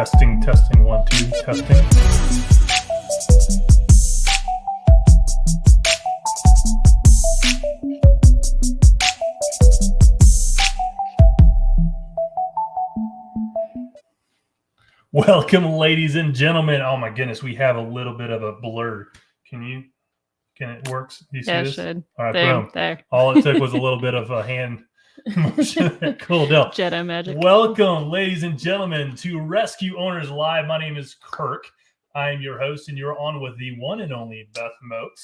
Testing, 1, 2, testing. Welcome, ladies and gentlemen. Oh my goodness, we have a little bit of a blur. Can it work? Do you see this? Should. All right, there, boom. There. All it took was a little bit of a hand motion that cooled down. Jedi magic. Welcome, ladies and gentlemen, to Rescue Owners Live. My name is KIRK. I am your host, and you're on with the one and only Beth MOTE.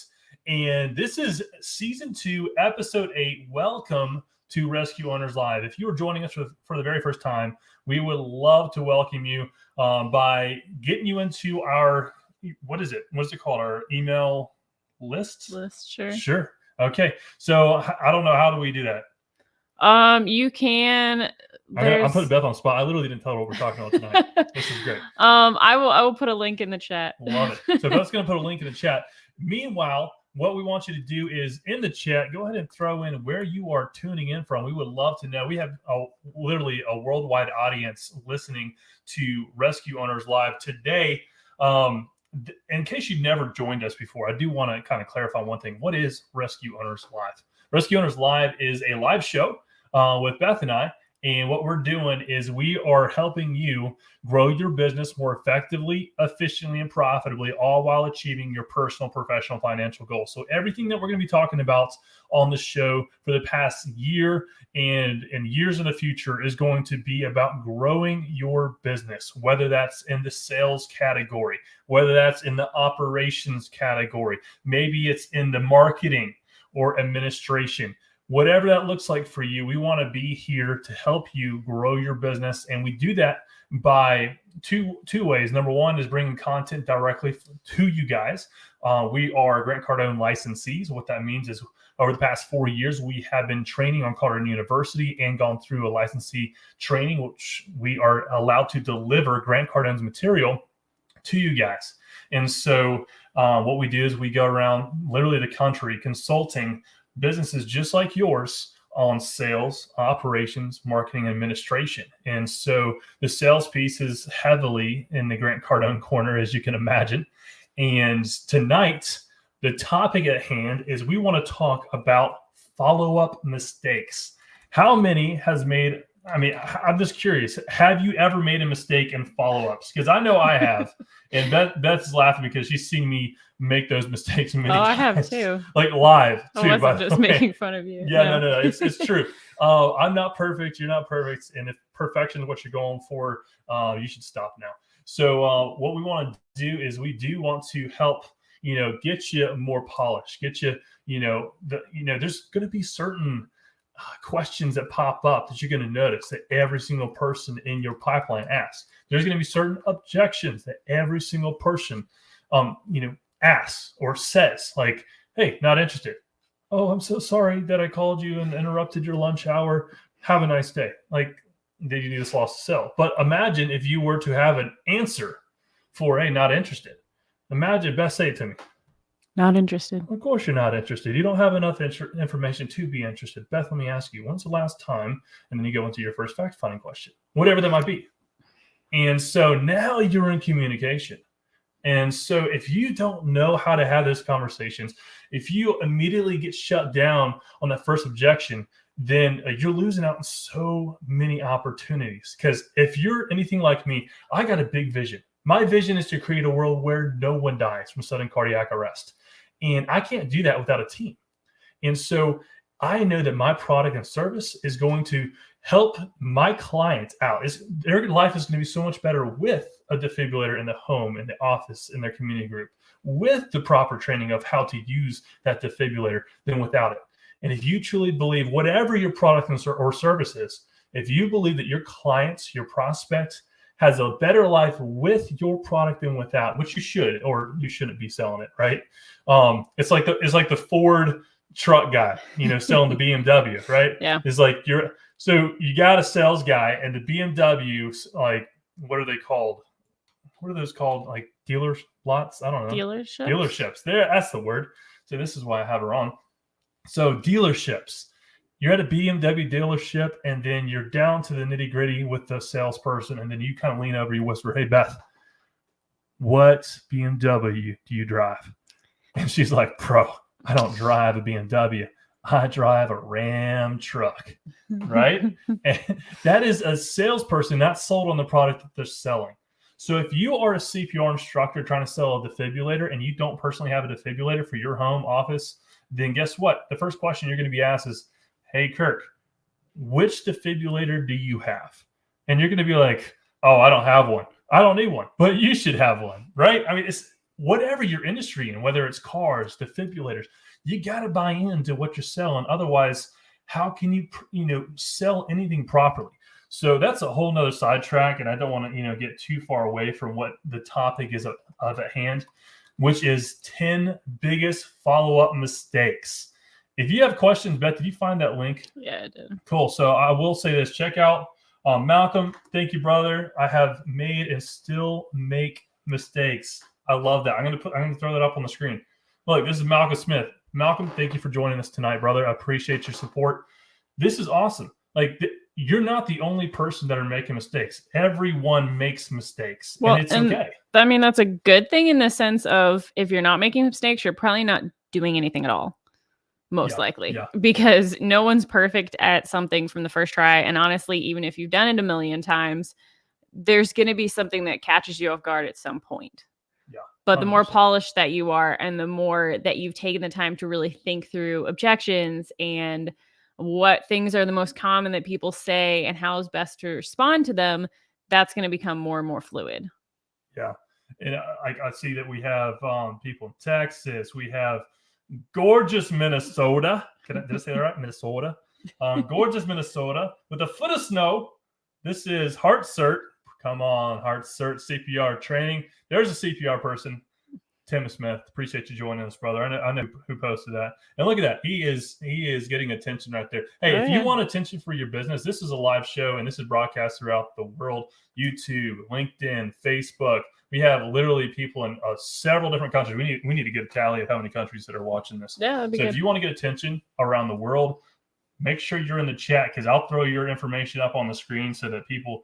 And this is Season 2, Episode 8. Welcome to Rescue Owners Live. If you are joining us for the very first time, we would love to welcome you by getting you into our, what is it called? Our email list? Sure. Sure. Okay. So I don't know. How do we do that? You can. I'm putting Beth on the spot. I literally didn't tell her what we're talking about tonight. This is great. I will put a link in the chat. Love it. So Beth's going to put a link in the chat. Meanwhile, what we want you to do is in the chat, go ahead and throw in where you are tuning in from. We would love to know. We have literally a worldwide audience listening to Rescue Owners Live today. In case you've never joined us before, I do want to kind of clarify one thing. What is Rescue Owners Live? Rescue Owners Live is a live show with Beth and I. And what we're doing is we are helping you grow your business more effectively, efficiently, and profitably, all while achieving your personal, professional, financial goals. So everything that we're going to be talking about on the show for the past year and years in the future is going to be about growing your business, whether that's in the sales category, whether that's in the operations category, maybe it's in the marketing or administration. Whatever that looks like for you, we want to be here to help you grow your business. And we do that by two ways. Number one is bringing content directly to you guys. We are Grant Cardone licensees. What that means is over the past 4 years, we have been training on Cardone University and gone through a licensee training, which we are allowed to deliver Grant Cardone's material to you guys. And so what we do is we go around literally the country consulting businesses just like yours on sales, operations, marketing, and administration. And so the sales piece is heavily in the Grant Cardone corner, as you can imagine. And tonight, the topic at hand is we want to talk about follow-up mistakes. How many has made, I'm just curious, have you ever made a mistake in follow-ups? Because I know I have. And Beth's laughing because she's seen me make those mistakes many times. I have too. Like live too. I wasn't just making fun of you. Yeah, no, it's true. I'm not perfect. You're not perfect. And if perfection is what you're going for, you should stop now. So what we want to do is we do want to help, get you more polished, get you, there's going to be certain questions that pop up that you're going to notice that every single person in your pipeline asks. There's going to be certain objections that every single person, asks or says, like, hey, not interested. Oh, I'm so sorry that I called you and interrupted your lunch hour. Have a nice day. Like, did you just lost a sale? But imagine if you were to have an answer for a not interested. Imagine, Beth, say it to me. Not interested. Of course you're not interested. You don't have enough information to be interested. Beth, let me ask you, when's the last time? And then you go into your first fact-finding question, whatever that might be. And so now you're in communication. And so if you don't know how to have those conversations, if you immediately get shut down on that first objection, then you're losing out on so many opportunities. Because if you're anything like me, I got a big vision. My vision is to create a world where no one dies from sudden cardiac arrest. And I can't do that without a team. And so I know that my product and service is going to help my clients out. Their life is going to be so much better with a defibrillator in the home, in the office, in their community group, with the proper training of how to use that defibrillator than without it. And if you truly believe whatever your product or service is, if you believe that your clients, your prospect, has a better life with your product than without, which you should, or you shouldn't be selling it, right? It's like the Ford truck guy, selling the BMW, right? Yeah. It's like so you got a sales guy, and the BMW, like, what are they called? What are those called? Like dealers lots? I don't know. Dealerships. That's the word. So this is why I have her on. So dealerships, You're at a BMW dealership, and then you're down to the nitty gritty with the salesperson, and then you kind of lean over, you whisper, "Hey, Beth, what BMW do you drive?" And she's like, "Bro, I don't drive a BMW. I drive a Ram truck," right? And that is a salesperson not sold on the product that they're selling. So if you are a CPR instructor trying to sell a defibrillator and you don't personally have a defibrillator for your home office, then guess what? The first question you're going to be asked is, "Hey, Kirk, which defibrillator do you have?" And you're going to be like, "Oh, I don't have one. I don't need one, but you should have one," right? I mean, it's whatever your industry in, whether it's cars, defibrillators, you got to buy into what you're selling. Otherwise, how can you, sell anything properly? So that's a whole nother sidetrack. And I don't want to, get too far away from what the topic is of at hand, which is 10 biggest follow-up mistakes. If you have questions, Beth, did you find that link? Yeah, I did. Cool. So I will say this, check out Malcolm. Thank you, brother. I have made and still make mistakes. I love that. I'm going to throw that up on the screen. Look, this is Malcolm Smith. Malcolm, thank you for joining us tonight, brother. I appreciate your support. This is awesome. Like, you're not the only person that are making mistakes. Everyone makes mistakes, and it's okay. I mean, that's a good thing in the sense of if you're not making mistakes, you're probably not doing anything at all. Most likely, because no one's perfect at something from the first try. And honestly, even if you've done it a million times, there's going to be something that catches you off guard at some point. Yeah. But the more polished that you are and the more that you've taken the time to really think through objections and what things are the most common that people say and how is best to respond to them, that's going to become more and more fluid. Yeah. And I see that we have people in Texas. We have gorgeous Minnesota. Did I say that right? Minnesota. Gorgeous Minnesota with a foot of snow. This is Heart Cert. Come on, Heart Cert CPR training. There's a CPR person. Tim Smith. Appreciate you joining us, brother. I know who posted that. And look at that. He is getting attention right there. Hey, if you want attention for your business, this is a live show and this is broadcast throughout the world. YouTube, LinkedIn, Facebook. We have literally people in several different countries. We need to get a tally of how many countries that are watching this. Yeah, that'd be good. If you want to get attention around the world, make sure you're in the chat because I'll throw your information up on the screen so that people,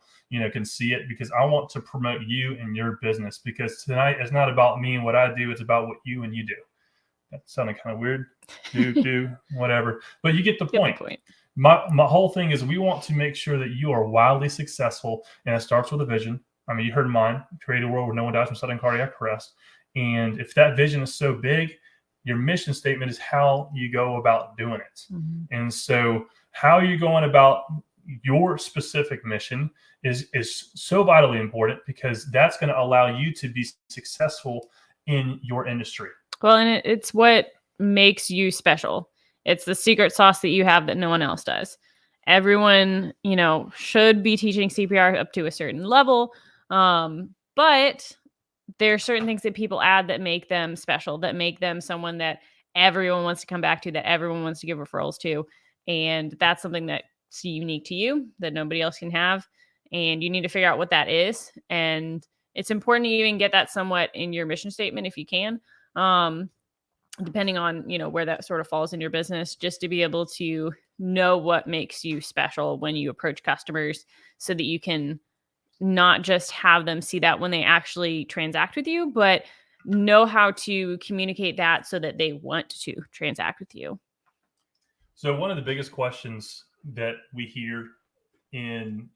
can see it because I want to promote you and your business because tonight is not about me and what I do. It's about what you and you do. That sounded kind of weird. Do, whatever. But you get the point. My whole thing is we want to make sure that you are wildly successful, and it starts with a vision. I mean, you heard mine, create a world where no one dies from sudden cardiac arrest. And if that vision is so big, your mission statement is how you go about doing it. Mm-hmm. And so how you're going about your specific mission is so vitally important because that's going to allow you to be successful in your industry. Well, and it's what makes you special. It's the secret sauce that you have that no one else does. Everyone, should be teaching CPR up to a certain level. But there are certain things that people add that make them special, that make them someone that everyone wants to come back to, that everyone wants to give referrals to. And that's something that's unique to you that nobody else can have. And you need to figure out what that is. And it's important to even get that somewhat in your mission statement if you can, depending on, where that sort of falls in your business, just to be able to know what makes you special when you approach customers so that you can not just have them see that when they actually transact with you, but know how to communicate that so that they want to transact with you. So one of the biggest questions that we hear in,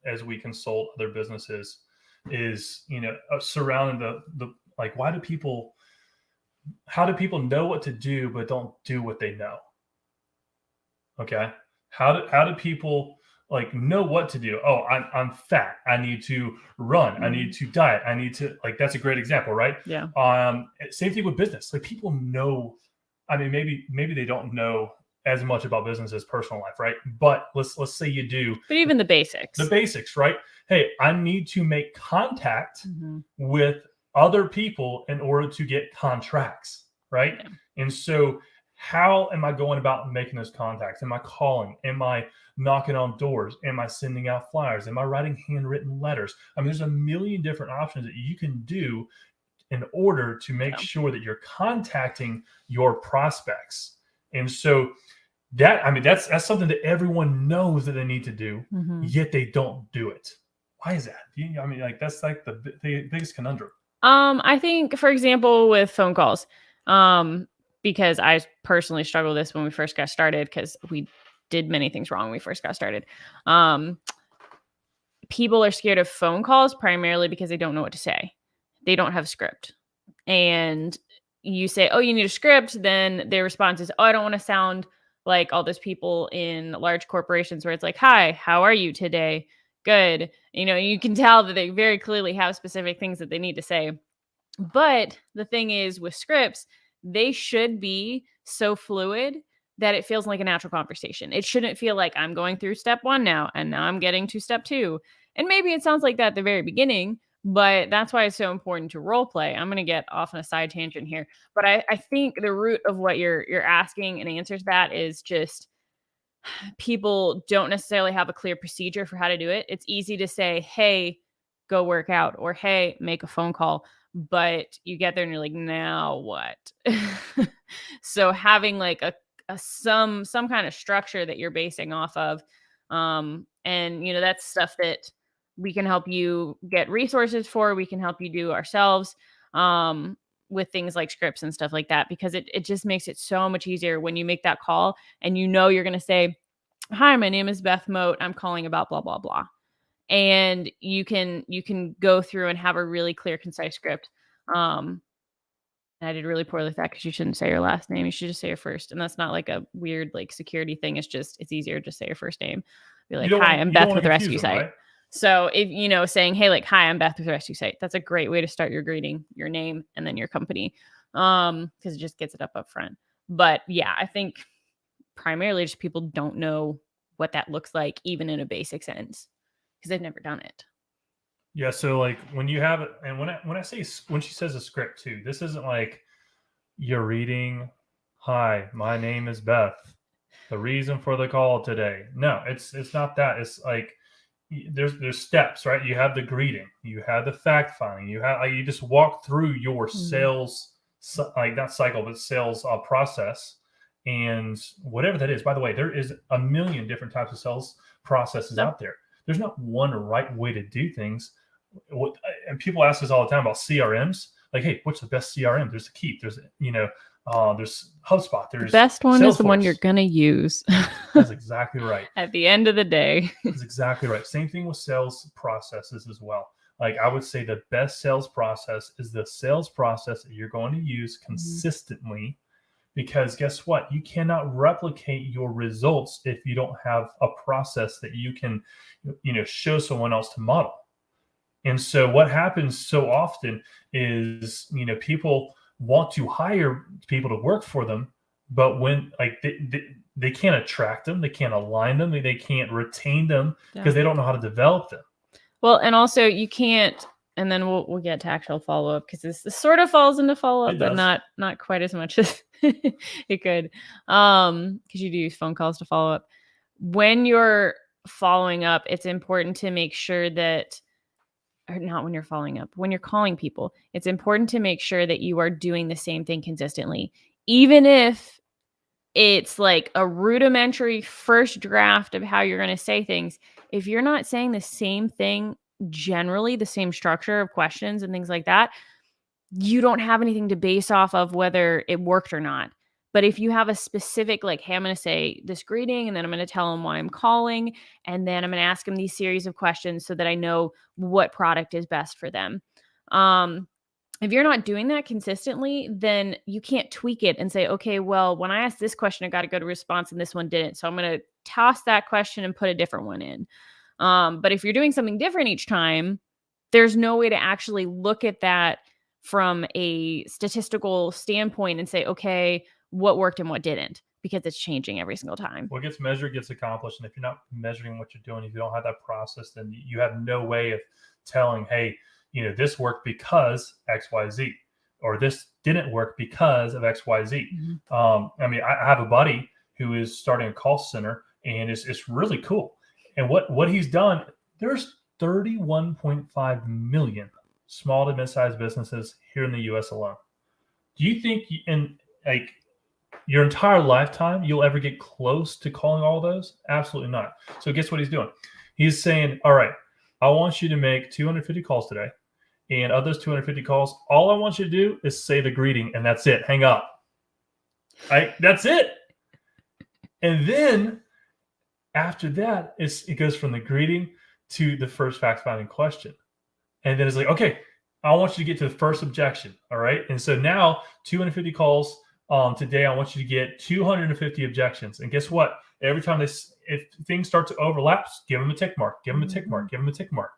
as we consult other businesses is, surrounding the like, how do people know what to do, but don't do what they know? Okay. How do people know what to do? Oh, I'm fat. I need to run. Mm-hmm. I need to diet. I need to that's a great example, right? Yeah. Same thing with business. People know, I mean, maybe they don't know as much about business as personal life, right? But let's say you do. But even the basics. The basics, right? Hey, I need to make contact mm-hmm. with other people in order to get contracts, right? Yeah. And so how am I going about making those contacts? Am I calling? Am I knocking on doors? Am I sending out flyers? Am I writing handwritten letters? I mean, there's a million different options that you can do in order to make sure that you're contacting your prospects. And so that's something that everyone knows that they need to do, Mhm. yet they don't do it. Why is that? That's like the biggest conundrum. I think, for example, with phone calls, because I personally struggled with this when we first got started because we did many things wrong when we first got started. Um, People are scared of phone calls primarily because they don't know what to say. They don't have a script. And you say, "Oh, you need a script," then their response is, "Oh, I don't want to sound like all those people in large corporations where it's like, 'Hi, how are you today?' Good." You can tell that they very clearly have specific things that they need to say. But the thing is, with scripts, they should be so fluid that it feels like a natural conversation. It shouldn't feel like I'm going through step one now and now I'm getting to step two. And maybe it sounds like that at the very beginning, but that's why it's so important to role play. I'm going to get off on a side tangent here, but I think the root of what you're asking and answers that is just people don't necessarily have a clear procedure for how to do it. It's easy to say, "Hey, go work out," or "Hey, make a phone call." But you get there and you're like, "Now what?" So having like some kind of structure that you're basing off of, and that's stuff that we can help you get resources for. We can help you do ourselves. With things like scripts and stuff like that, because it just makes it so much easier when you make that call and you're going to say, "Hi, my name is Beth Mote. I'm calling about blah blah blah." And you can go through and have a really clear, concise script. Um, and I did really poorly with that because you shouldn't say your last name. You should just say your first. And that's not like a weird like security thing. It's easier to say your first name. Be like, "Hi, I'm You don't Beth want with to the confuse Rescue them, Site." right? So if saying, "Hey, like, hi, I'm Beth with the Rescue Site," that's a great way to start your greeting, your name, and then your company. Because it just gets it up front. But yeah, I think primarily just people don't know what that looks like, even in a basic sense, because they've never done it. Yeah. So like when you have it, and when she says a script too, this isn't like you're reading, "Hi, my name is Beth. The reason for the call today." No, it's not that. It's like there's steps, right? You have the greeting, you have the fact finding, you just walk through your Mhm. sales, like not cycle, but sales process, and whatever that is. By the way, there is a million different types of sales processes Yep. out there. There's not one right way to do things. And people ask us all the time about CRMs. Like, hey, what's the best CRM? There's Keep. There's HubSpot. The There's best one is the one you're Salesforce. going to use That's exactly right. at the end of the day. That's exactly right. Same thing with sales processes as well. Like I would say the best sales process is the sales process that you're going to use Mhm. consistently, because guess what? You cannot replicate your results if you don't have a process that you can show someone else to model. And so what happens so often is, people want to hire people to work for them, but when like they can't attract them, they can't align them, they can't retain them Yeah. because they don't know how to develop them. Well, and also you can't, and then we'll get to actual follow up because this sort of falls into follow It up, but does. not quite as much as it could, because you do use phone calls to follow up. When you're following up, it's important to make sure that, or not when you're following up, when you're calling people, it's important to make sure that you are doing the same thing consistently, even if it's like a rudimentary first draft of how you're going to say things. If you're not saying the same thing, generally the same structure of questions and things like that, you don't have anything to base off of whether it worked or not. But if you have a specific, like, "Hey, I'm going to say this greeting, and then I'm going to tell them why I'm calling, and then I'm going to ask them these series of questions so that I know what product is best for them." Um, if you're not doing that consistently, then you can't tweak it and say, "Okay, well, when I asked this question, I got a good response and this one didn't. So I'm going to toss that question and put a different one in." But if you're doing something different each time, there's no way to actually look at that from a statistical standpoint and say, "Okay, what worked and what didn't," because it's changing every single time. What gets measured gets accomplished. And if you're not measuring what you're doing, if you don't have that process, then you have no way of telling, hey, this worked because XYZ, or this didn't work because of XYZ. Mhm. I have a buddy who is starting a call center, and it's really cool. And what he's done, there's 31.5 million small to mid-sized businesses here in the US alone. Do you think, and like, your entire lifetime, you'll ever get close to calling all those? Absolutely not. So guess what he's doing? He's saying, all right, I want you to make 250 calls today. And of those 250 calls, all I want you to do is say the greeting, and that's it. Hang up. That's it. And then after that, it goes from the greeting to the first fact-finding question. And then it's like, okay, I want you to get to the first objection. All right. And so now 250 calls today, I want you to get 250 objections. And guess what? Every time if things start to overlap, give them a tick mark, give them a tick mark, give them a tick mark.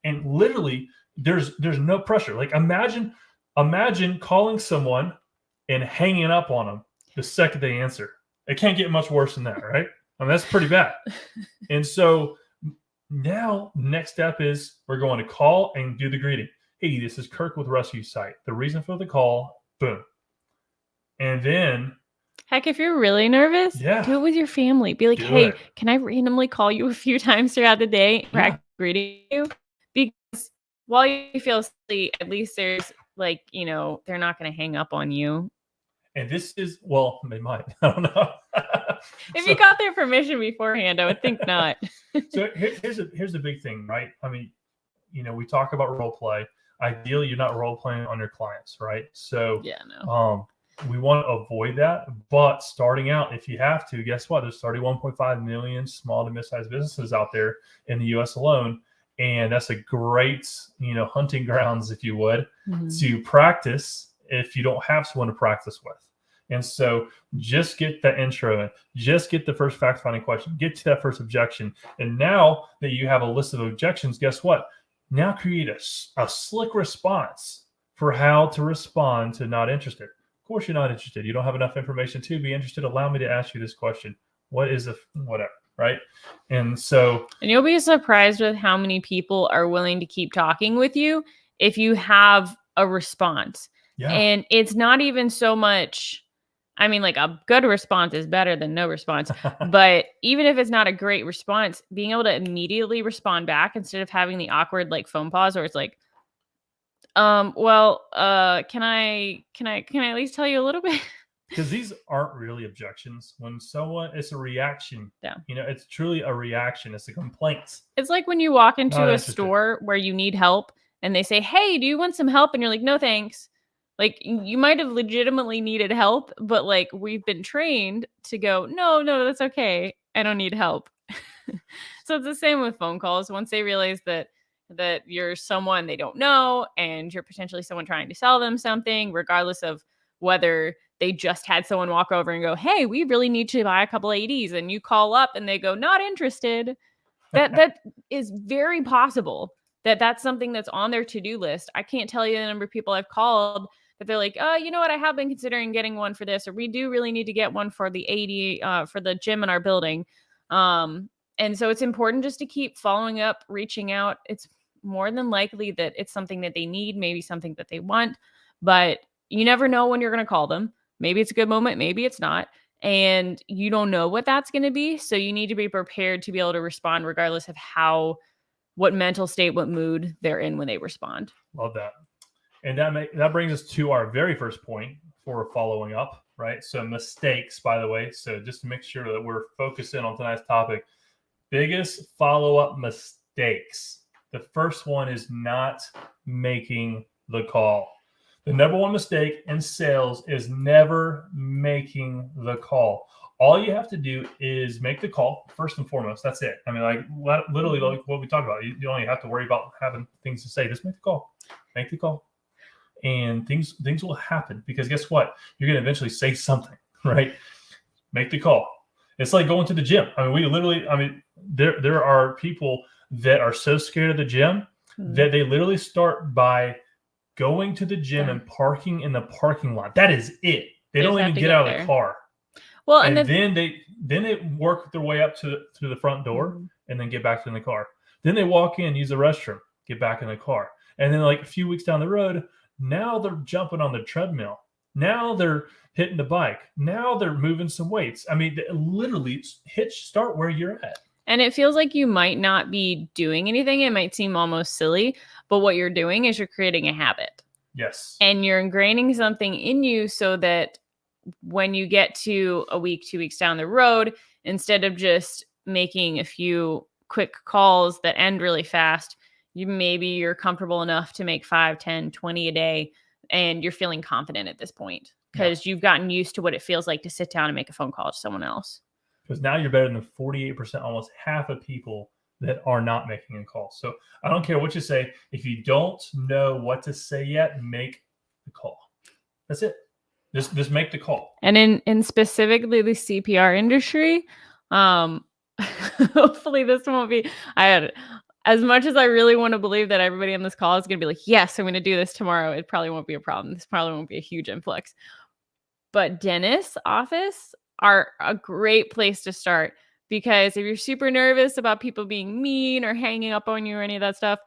And literally there's no pressure. Like imagine calling someone and hanging up on them the second they answer. It can't get much worse than that, right? I mean, that's pretty bad. And so now next step is we're going to call and do the greeting. Hey, this is Kirk with Rescue Site. The reason for the call, boom. And then heck, if you're really nervous, do it with your family. Be like, hey, can I randomly call you a few times throughout the day and practice greeting you? Because while you feel silly, at least there's like, they're not going to hang up on you. And this is, well, they might. I don't know. If you got their permission beforehand, I would think not. So here's the big thing, right? I mean, we talk about role play. Ideally, you're not role playing on your clients, right? So we want to avoid that. But starting out, if you have to, guess what? There's 31.5 million small to mid-sized businesses out there in the U.S. alone. And that's a great, hunting grounds, if you would, to practice if you don't have someone to practice with. And so just get that intro in, just get the first fact-finding question, get to that first objection. And now that you have a list of objections, guess what? Now create a slick response for how to respond to not interested. Of course, you're not interested. You don't have enough information to be interested. Allow me to ask you this question. What is the whatever, right? And you'll be surprised with how many people are willing to keep talking with you if you have a response. Yeah. And it's not even so much, I mean, like a good response is better than no response. But even if it's not a great response, being able to immediately respond back instead of having the awkward like phone pause where it's like, can I at least tell you a little bit? Because these aren't really objections. When it's a reaction. Yeah. It's truly a reaction. It's a complaint. It's like when you walk into a store where you need help and they say, hey, do you want some help? And you're like, no, thanks. Like you might have legitimately needed help, but like we've been trained to go, no, that's okay. I don't need help. So it's the same with phone calls. Once they realize that you're someone they don't know and you're potentially someone trying to sell them something, regardless of whether they just had someone walk over and go, hey, we really need to buy a couple of ADs, and you call up and they go, not interested. That is very possible that's something that's on their to-do list. I can't tell you the number of people I've called that they're like, oh, you know what? I have been considering getting one for this, or we do really need to get one for the AD, for the gym in our building. And so it's important just to keep following up, reaching out. It's more than likely that it's something that they need, maybe something that they want, but you never know when you're going to call them. Maybe it's a good moment, maybe it's not. And you don't know what that's going to be. So you need to be prepared to be able to respond regardless of what mental state, what mood they're in when they respond. Love that. And that brings us to our very first point for following up, right? So mistakes, by the way. So just to make sure that we're focused in on tonight's topic, biggest follow-up mistakes. The first one is not making the call. The number one mistake in sales is never making the call. All you have to do is make the call first and foremost. That's it. I mean, like literally like what we talked about. You don't even have to worry about having things to say. Just make the call. Make the call. And things will happen, because guess what? You're going to eventually say something, right? Make the call. It's like going to the gym. I mean, there are people that are so scared of the gym that they literally start by going to the gym and parking in the parking lot. That is it. They don't even get out of the car. Well, and then they work their way up to the front door and then get back in the car. Then they walk in, use the restroom, get back in the car. And then like a few weeks down the road, now they're jumping on the treadmill. Now they're hitting the bike. Now they're moving some weights. I mean, literally start where you're at. And it feels like you might not be doing anything. It might seem almost silly, but what you're doing is you're creating a habit. Yes. And you're ingraining something in you so that when you get to a week, 2 weeks down the road, instead of just making a few quick calls that end really fast, you're comfortable enough to make 5, 10, 20 a day, and you're feeling confident at this point because you've gotten used to what it feels like to sit down and make a phone call to someone else. Because now you're better than 48%, almost half of people that are not making a call. So I don't care what you say. If you don't know what to say yet, make the call. That's it. Just make the call. And in specifically the CPR industry, hopefully this won't be. As much as I really want to believe that everybody on this call is going to be like, yes, I'm going to do this tomorrow, it probably won't be a problem. This probably won't be a huge influx. But dentist's office are a great place to start, because if you're super nervous about people being mean or hanging up on you or any of that stuff,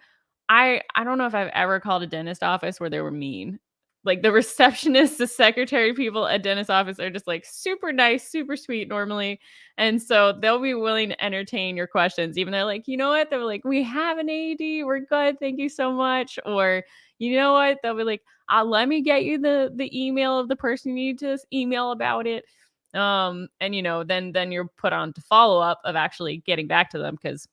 I don't know if I've ever called a dentist office where they were mean. Like the receptionists, the secretary people at dentist office are just like super nice, super sweet normally. And so they'll be willing to entertain your questions. Even they're like, you know what? They're like, we have an AED. We're good. Thank you so much. Or you know what? They'll be like, let me get you the email of the person you need to email about it. And then you're put on to follow up of actually getting back to them, because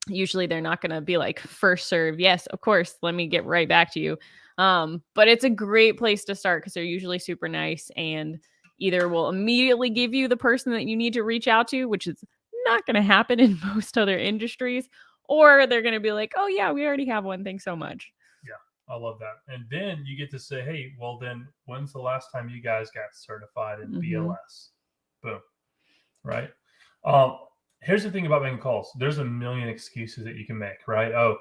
usually they're not going to be like first serve. Yes, of course. Let me get right back to you. But it's a great place to start because they're usually super nice and either will immediately give you the person that you need to reach out to, which is not going to happen in most other industries, or they're going to be like, oh yeah, we already have one. Thanks so much. Yeah, I love that. And then you get to say, hey, well then when's the last time you guys got certified in BLS? Boom. Right. Here's the thing about making calls. There's a million excuses that you can make, right? Oh,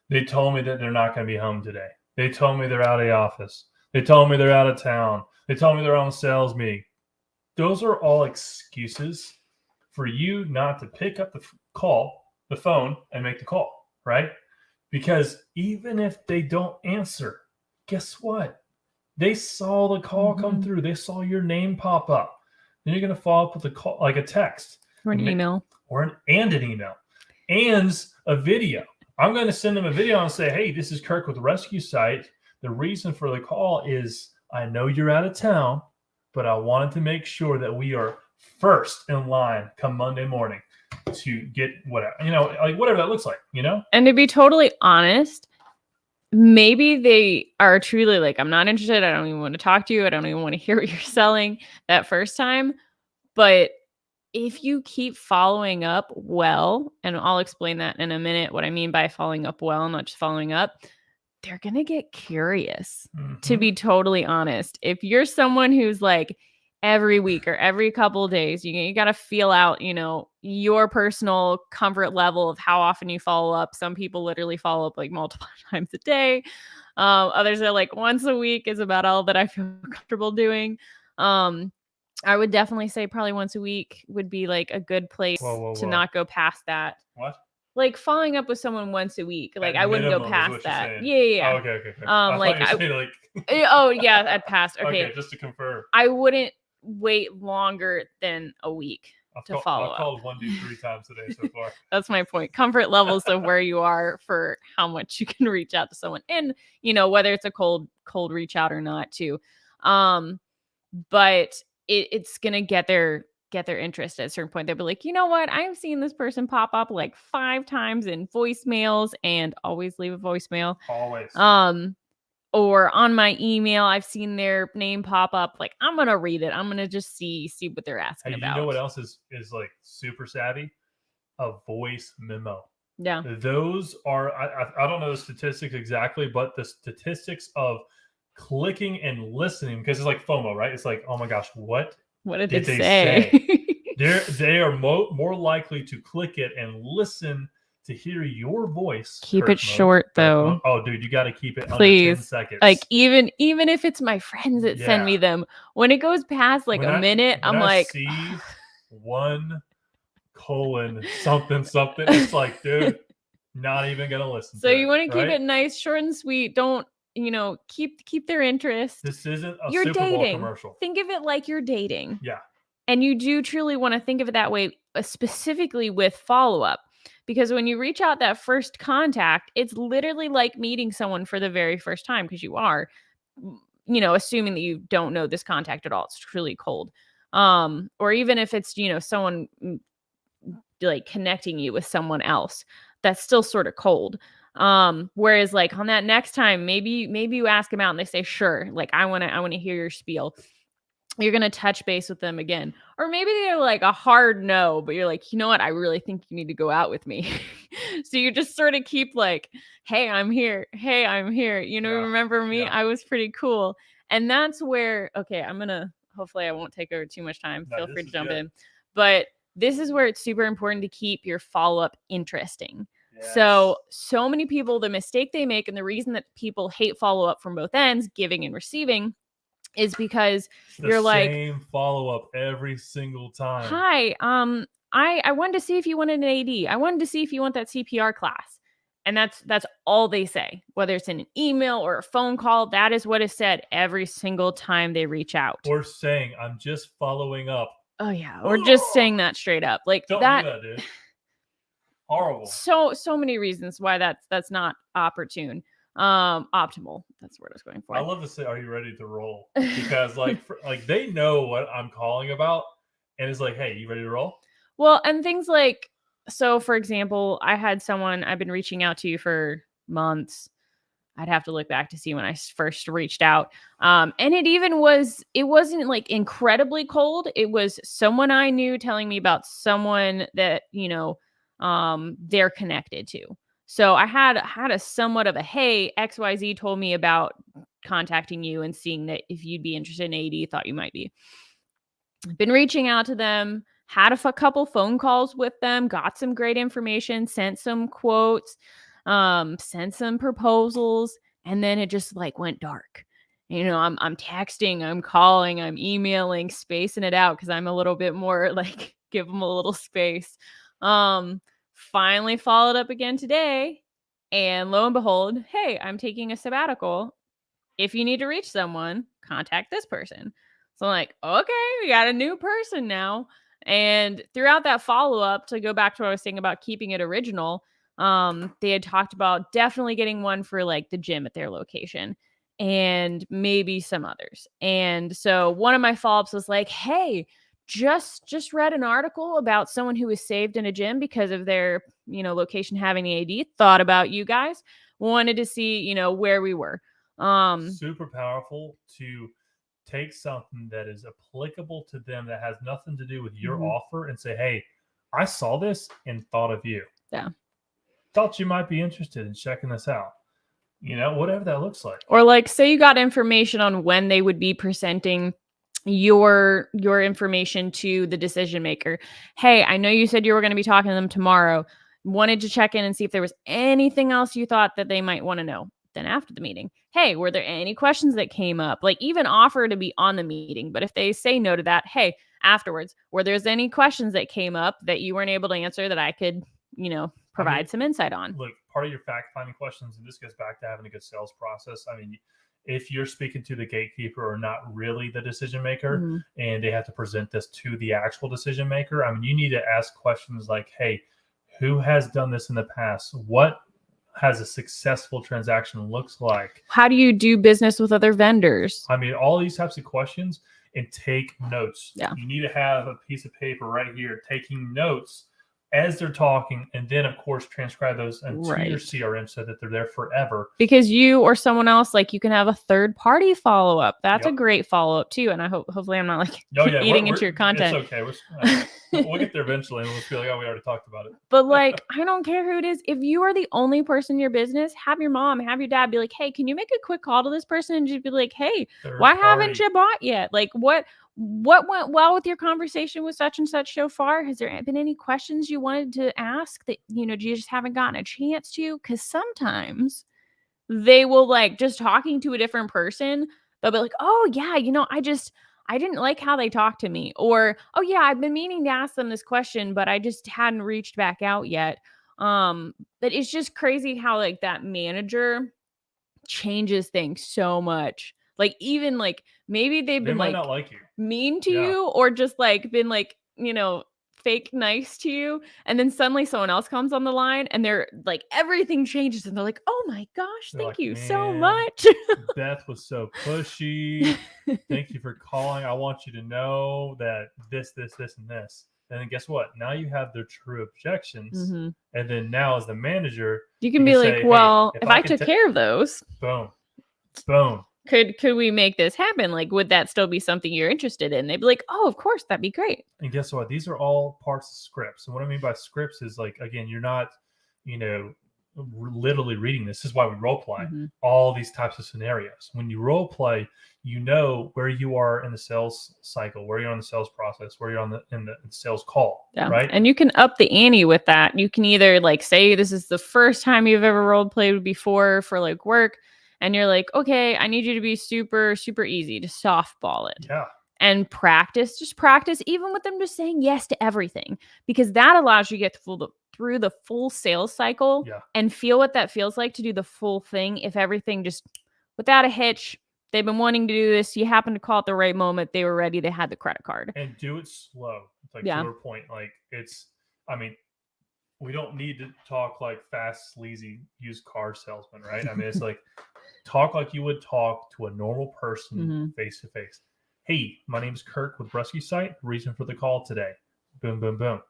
they told me that they're not going to be home today. They told me they're out of the office. They told me they're out of town. They told me they're on a sales meeting. Those are all excuses for you not to pick up the phone, and make the call, right? Because even if they don't answer, guess what? They saw the call come through. They saw your name pop up. Then you're going to follow up with a call, like a text. Or an email. An email. And a video. I'm going to send them a video and say, hey, this is KIRK with the Rescue Site. The reason for the call is I know you're out of town, but I wanted to make sure that we are first in line come Monday morning to get whatever, like whatever that looks like, And to be totally honest, maybe they are truly like, I'm not interested. I don't even want to talk to you. I don't even want to hear what you're selling that first time. But if you keep following up well, and I'll explain that in a minute, what I mean by following up well, not just following up, they're going to get curious, to be totally honest. If you're someone who's like every week or every couple of days, you got to feel out, your personal comfort level of how often you follow up. Some people literally follow up like multiple times a day. Others are like once a week is about all that I feel comfortable doing. I would definitely say probably once a week would be like a good place to not go past that. What? Like following up with someone once a week. Like I wouldn't go past that. Yeah. Oh, okay. Oh yeah, at past. Okay, just to confirm. I wouldn't wait longer than a week to follow up. I've called 1, 2, 3 times today so far. That's my point. Comfort levels of where you are for how much you can reach out to someone, and whether it's a cold reach out or not too. But it's gonna get their interest at a certain point. They'll be like, you know what? I've seen this person pop up like 5 times in voicemails, and always leave a voicemail. Always. Or on my email, I've seen their name pop up. Like, I'm gonna read it. I'm gonna just see what they're asking about. You know what else is like super savvy? A voice memo. Yeah. Those are I don't know the statistics exactly, but the statistics of clicking and listening, because it's like FOMO, right? It's like, oh my gosh, what did they say? They are more likely to click it and listen to hear your voice. Keep it short though. Oh, dude, you got to keep it please. Under 10 seconds. Like even if it's my friends that send me them, when it goes past like a minute, I'm like, see 1 something. It's like, dude, not even gonna listen. So you want to keep it nice, short and sweet. Don't keep their interest. This isn't a you're Super dating. Bowl commercial. Think of it like you're dating. Yeah. And you do truly want to think of it that way, specifically with follow-up. Because when you reach out that first contact, it's literally like meeting someone for the very first time, because you are. assuming that you don't know this contact at all, it's truly cold. Or even if it's, someone like connecting you with someone else, that's still sort of cold. Whereas like on that next time, maybe you ask them out and they say, sure, like I want to hear your spiel. You're going to touch base with them again. Or maybe they're like a hard no, but you're like, you know what? I really think you need to go out with me. So you just sort of keep like, hey, I'm here. Hey, I'm here. Remember me? Yeah. I was pretty cool. And that's where, okay, hopefully I won't take over too much time. No, Feel free to jump good. in. But this is where it's super important to keep your follow-up interesting. Yes. So many people, the mistake they make and the reason that people hate follow-up from both ends, giving and receiving, is because you're like, same follow-up every single time. Hi, I wanted to see if you wanted an AD. I wanted to see if you want that CPR class. And that's all they say, whether it's in an email or a phone call. That is what is said every single time they reach out. Or saying, I'm just following up. Oh yeah, or just saying that straight up. Like Don't that. do that, dude. Horrible. So many reasons why that's not opportune. Optimal. That's the word I was going for. I love to say, are you ready to roll? Because like they know what I'm calling about, and it's like, hey, you ready to roll? Well, and things like, so for example, I had someone I've been reaching out to for months. I'd have to look back to see when I first reached out. And it wasn't like incredibly cold. It was someone I knew telling me about someone that, they're connected to. So I had a somewhat of a, hey, XYZ told me about contacting you and seeing that if you'd be interested in AD, thought you might be. Been reaching out to them, had a couple phone calls with them, got some great information, sent some quotes, sent some proposals, and then it just like went dark. I'm texting, I'm calling, I'm emailing, spacing it out because I'm a little bit more like give them a little space. Finally followed up again today, and lo and behold, hey, I'm taking a sabbatical. If you need to reach someone, contact this person. So I'm like, okay, we got a new person now. And throughout that follow-up, to go back to what I was saying about keeping it original, they had talked about definitely getting one for like the gym at their location and maybe some others. And so one of my follow-ups was like, hey, just read an article about someone who was saved in a gym because of their, location having the AD, thought about you guys, wanted to see, where we were. Super powerful to take something that is applicable to them that has nothing to do with your offer and say, hey, I saw this and thought of you. Yeah. Thought you might be interested in checking this out. Whatever that looks like. Or like, say you got information on when they would be presenting your information to the decision maker. Hey, I know you said you were going to be talking to them tomorrow. Wanted to check in and see if there was anything else you thought that they might want to know. Then after the meeting, hey, were there any questions that came up? Like even offer to be on the meeting. But if they say no to that, hey, afterwards, were there any questions that came up that you weren't able to answer that I could, provide some insight on? Look, part of your fact-finding questions, and this goes back to having a good sales process. I mean, if you're speaking to the gatekeeper or not really the decision maker, and they have to present this to the actual decision maker, I mean, you need to ask questions like, hey, who has done this in the past? What has a successful transaction looks like? How do you do business with other vendors? I mean, all these types of questions, and take notes. Yeah. You need to have a piece of paper right here taking notes as they're talking, and then of course transcribe those into your CRM so that they're there forever. Because you or someone else, like you can have a third party follow up. That's a great follow up too. And I hopefully I'm not like eating into your content. It's okay. We'll get there eventually, and we'll feel like, oh, we already talked about it. But like, I don't care who it is. If you are the only person in your business, have your mom, have your dad be like, hey, can you make a quick call to this person and just be like, hey, why haven't you bought yet? Like what went well with your conversation with such and such so far? Has there been any questions you wanted to ask that, you just haven't gotten a chance to? Because sometimes they will like just talking to a different person. They'll be like, oh yeah, I didn't like how they talked to me. Or, oh yeah, I've been meaning to ask them this question, but I just hadn't reached back out yet. But it's just crazy how like that manager changes things so much. Like even like maybe they've been might like not like you, mean to you, or just like been like, fake nice to you, and then suddenly someone else comes on the line and they're like, everything changes and they're like, oh my gosh, They're thank like, you so "Man, much. Beth was so pushy. Thank you for calling. I want you to know that this, and this." And then guess what? Now you have their true objections. Mhm. And then now as the manager, You can be like, say, "Hey, well, if I can took care of those, boom, boom." could we make this happen? Like, would that still be something you're interested in? They'd be like, oh, of course, that'd be great. And guess what? These are all parts of scripts. And what I mean by scripts is like, again, you're not, you know, literally reading this. This is why we role play all these types of scenarios. When you role play, you know where you are in the sales cycle, where you're on the sales process, where you're on in the sales call, right? And you can up the ante with that. You can either like say this is the first time you've ever role played before for like work, and you're like, okay, I need you to be super, super easy to softball it. Yeah. And just practice, even with them just saying yes to everything, because that allows you to get through the full sales cycle and feel what that feels like to do the full thing. If everything just without a hitch, they've been wanting to do this, you happen to call at the right moment, they were ready, they had the credit card. And do it slow. It's like to your point, like I mean, we don't need to talk like fast, sleazy used car salesman, right? I mean, it's like talk like you would talk to a normal person face to face. Hey, my name's Kirk with Rescue Site. Reason for the call today. Boom, boom, boom.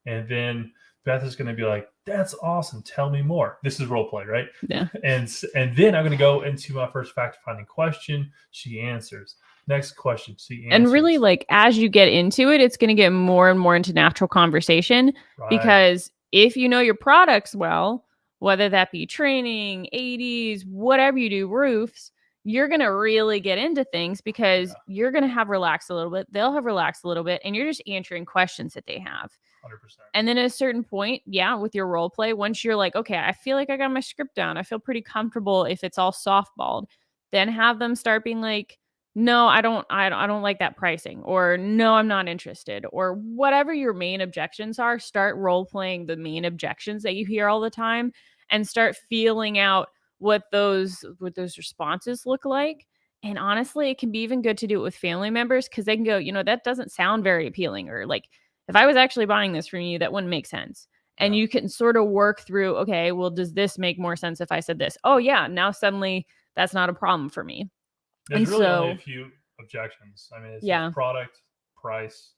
And then Beth is going to be like, that's awesome. Tell me more. This is role play, right? Yeah. And then I'm going to go into my first fact-finding question. She answers. Next question. She answers. And really, like, as you get into it, it's going to get more and more into natural conversation. Right. Because if you know your products well, whether that be training, 80s, whatever you do, roofs, you're going to really get into things because you're going to have relaxed a little bit. They'll have relaxed a little bit, and you're just answering questions that they have. 100%. And then at a certain point, with your role play, once you're like, okay, I feel like I got my script down, I feel pretty comfortable if it's all softballed, then have them start being like, no, I don't like that pricing, or no, I'm not interested, or whatever your main objections are. Start role playing the main objections that you hear all the time and start feeling out what those responses look like. And honestly, it can be even good to do it with family members, because they can go, that doesn't sound very appealing, or like, if I was actually buying this from you, that wouldn't make sense. And you can sort of work through, okay, well, does this make more sense if I said this? Oh yeah, now suddenly that's not a problem for me. There's really only a few objections. I mean, it's product, price,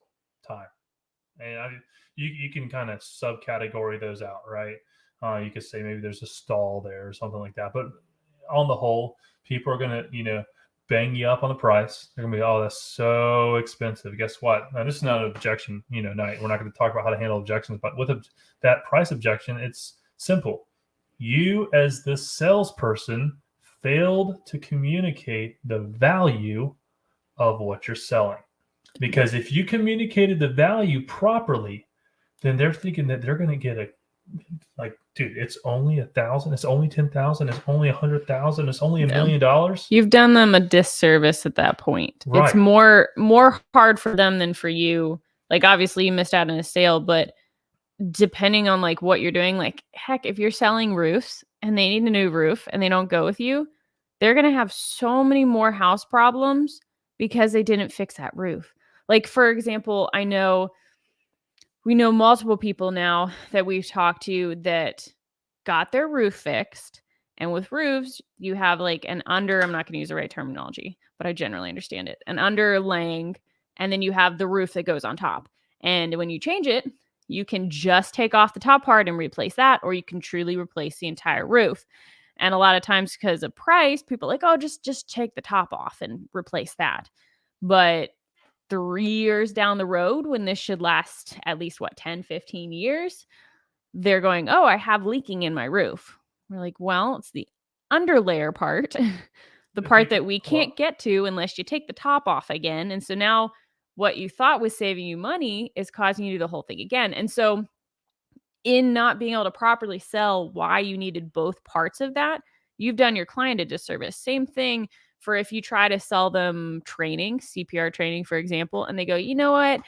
time. And you can kind of subcategory those out, right? You could say maybe there's a stall there or something like that. But on the whole, people are going to, bang you up on the price. They're going to be, oh, that's so expensive. Guess what? Now, this is not an objection, night. We're not going to talk about how to handle objections. But with that price objection, it's simple. You, as the salesperson, failed to communicate the value of what you're selling. Because if you communicated the value properly, then they're thinking that they're going to get dude, it's only 1,000, it's only 10,000, it's only 100,000, it's only $1 million. You've done them a disservice at that point. Right. It's more hard for them than for you. Like, obviously you missed out on a sale, but depending on like what you're doing, like, heck, if you're selling roofs and they need a new roof and they don't go with you, they're going to have so many more house problems because they didn't fix that roof. Like, for example, we know multiple people now that we've talked to that got their roof fixed. And with roofs, you have like I'm not going to use the right terminology, but I generally understand it, an underlaying, and then you have the roof that goes on top. And when you change it, you can just take off the top part and replace that, or you can truly replace the entire roof. And a lot of times because of price, people are like, oh, just take the top off and replace that. But 3 years down the road, when this should last at least 10, 15 years, they're going, oh, I have leaking in my roof. We're like, well, it's the underlayer part, the part that we can't get to unless you take the top off again. And so now what you thought was saving you money is causing you to do the whole thing again. And so in not being able to properly sell why you needed both parts of that, you've done your client a disservice. Same thing for if you try to sell them training, CPR training, for example, and they go, you know what?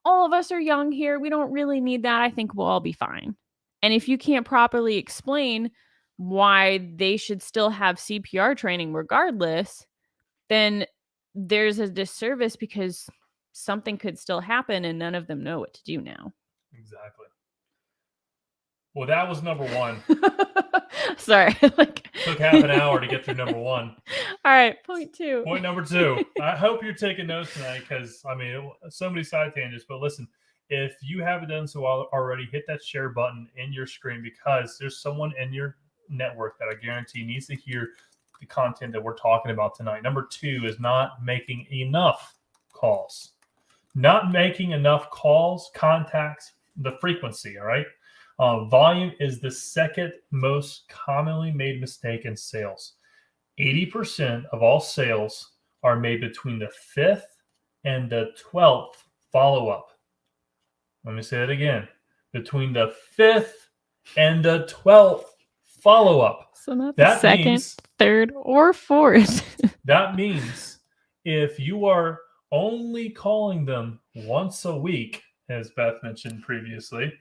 All of us are young here. We don't really need that. I think we'll all be fine. And if you can't properly explain why they should still have CPR training regardless, then there's a disservice, because something could still happen and none of them know what to do now. Exactly. Well, that was number one. Sorry. Took half an hour to get through number one. All right. Point 2. Point number 2. I hope you're taking notes tonight because, I mean, so many side tangents. But listen, if you haven't done so already, hit that share button in your screen because there's someone in your network that I guarantee needs to hear the content that we're talking about tonight. Number 2 is not making enough calls. Not making enough calls, contacts, the frequency, all right? Volume is the second most commonly made mistake in sales. 80% of all sales are made between the 5th and the 12th follow-up. Let me say it again. Between the 5th and the 12th follow-up. So not the second, third, or fourth. That means if you are only calling them once a week, as Beth mentioned previously,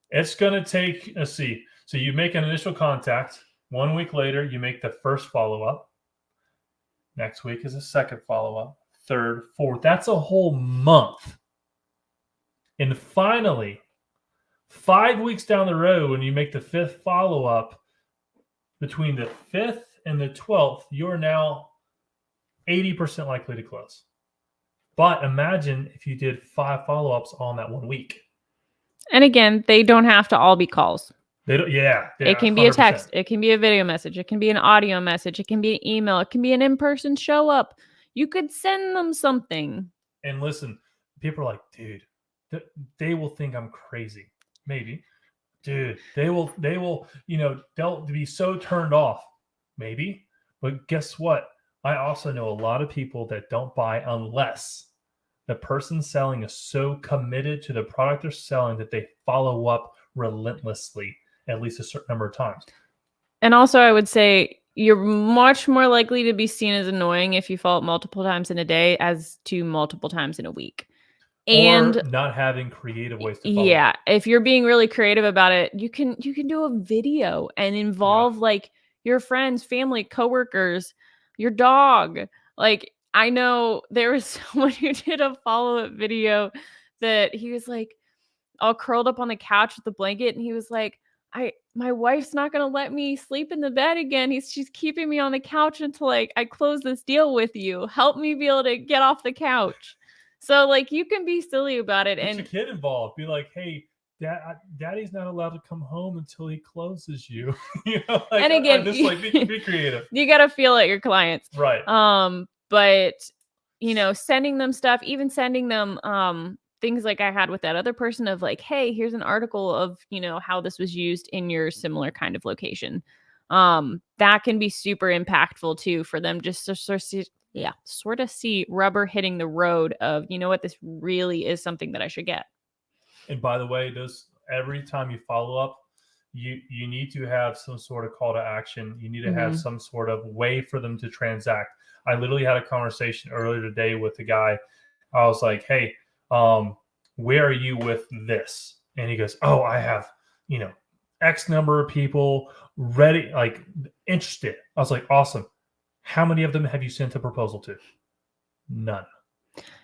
it's going to take, let's see. So you make an initial contact. 1 week later, you make the first follow-up. Next week is a second follow-up. Third, fourth. That's a whole month. And finally, 5 weeks down the road, when you make the 5th follow-up, between the 5th and the 12th, you're now 80% likely to close. But imagine if you did 5 follow-ups on that 1 week. And again, they don't have to all be calls. They don't, yeah, it can be 100%. A text. It can be a video message. It can be an audio message. It can be an email. It can be an in-person show up. You could send them something. And listen, people are like, dude, they will think I'm crazy. Maybe. Dude, they will, they'll be so turned off. Maybe. But guess what? I also know a lot of people that don't buy unless the person selling is so committed to the product they're selling that they follow up relentlessly at least a certain number of times. And also, I would say you're much more likely to be seen as annoying if you follow up multiple times in a day as to multiple times in a week. And or not having creative ways to follow. Yeah, if you're being really creative about it, you can do a video and involve like your friends, family, coworkers, your dog. Like, I know there was someone who did a follow-up video that he was like all curled up on the couch with the blanket, and he was like, my wife's not gonna let me sleep in the bed again. She's keeping me on the couch until like I close this deal with you. Help me be able to get off the couch. So like you can be silly about it. Get and your kid involved. Be like, hey, Daddy's not allowed to come home until he closes you. And again, just like be creative. You gotta feel at your clients, right? But sending them stuff, even sending them things like I had with that other person of like, hey, here's an article of how this was used in your similar kind of location. That can be super impactful too for them just to sort of see rubber hitting the road of, what, this really is something that I should get. And by the way, every time you follow up, you need to have some sort of call to action. You need to have some sort of way for them to transact. I literally had a conversation earlier today with a guy. I was like, hey, where are you with this? And he goes, oh, I have, X number of people ready, like interested. I was like, awesome. How many of them have you sent a proposal to? None.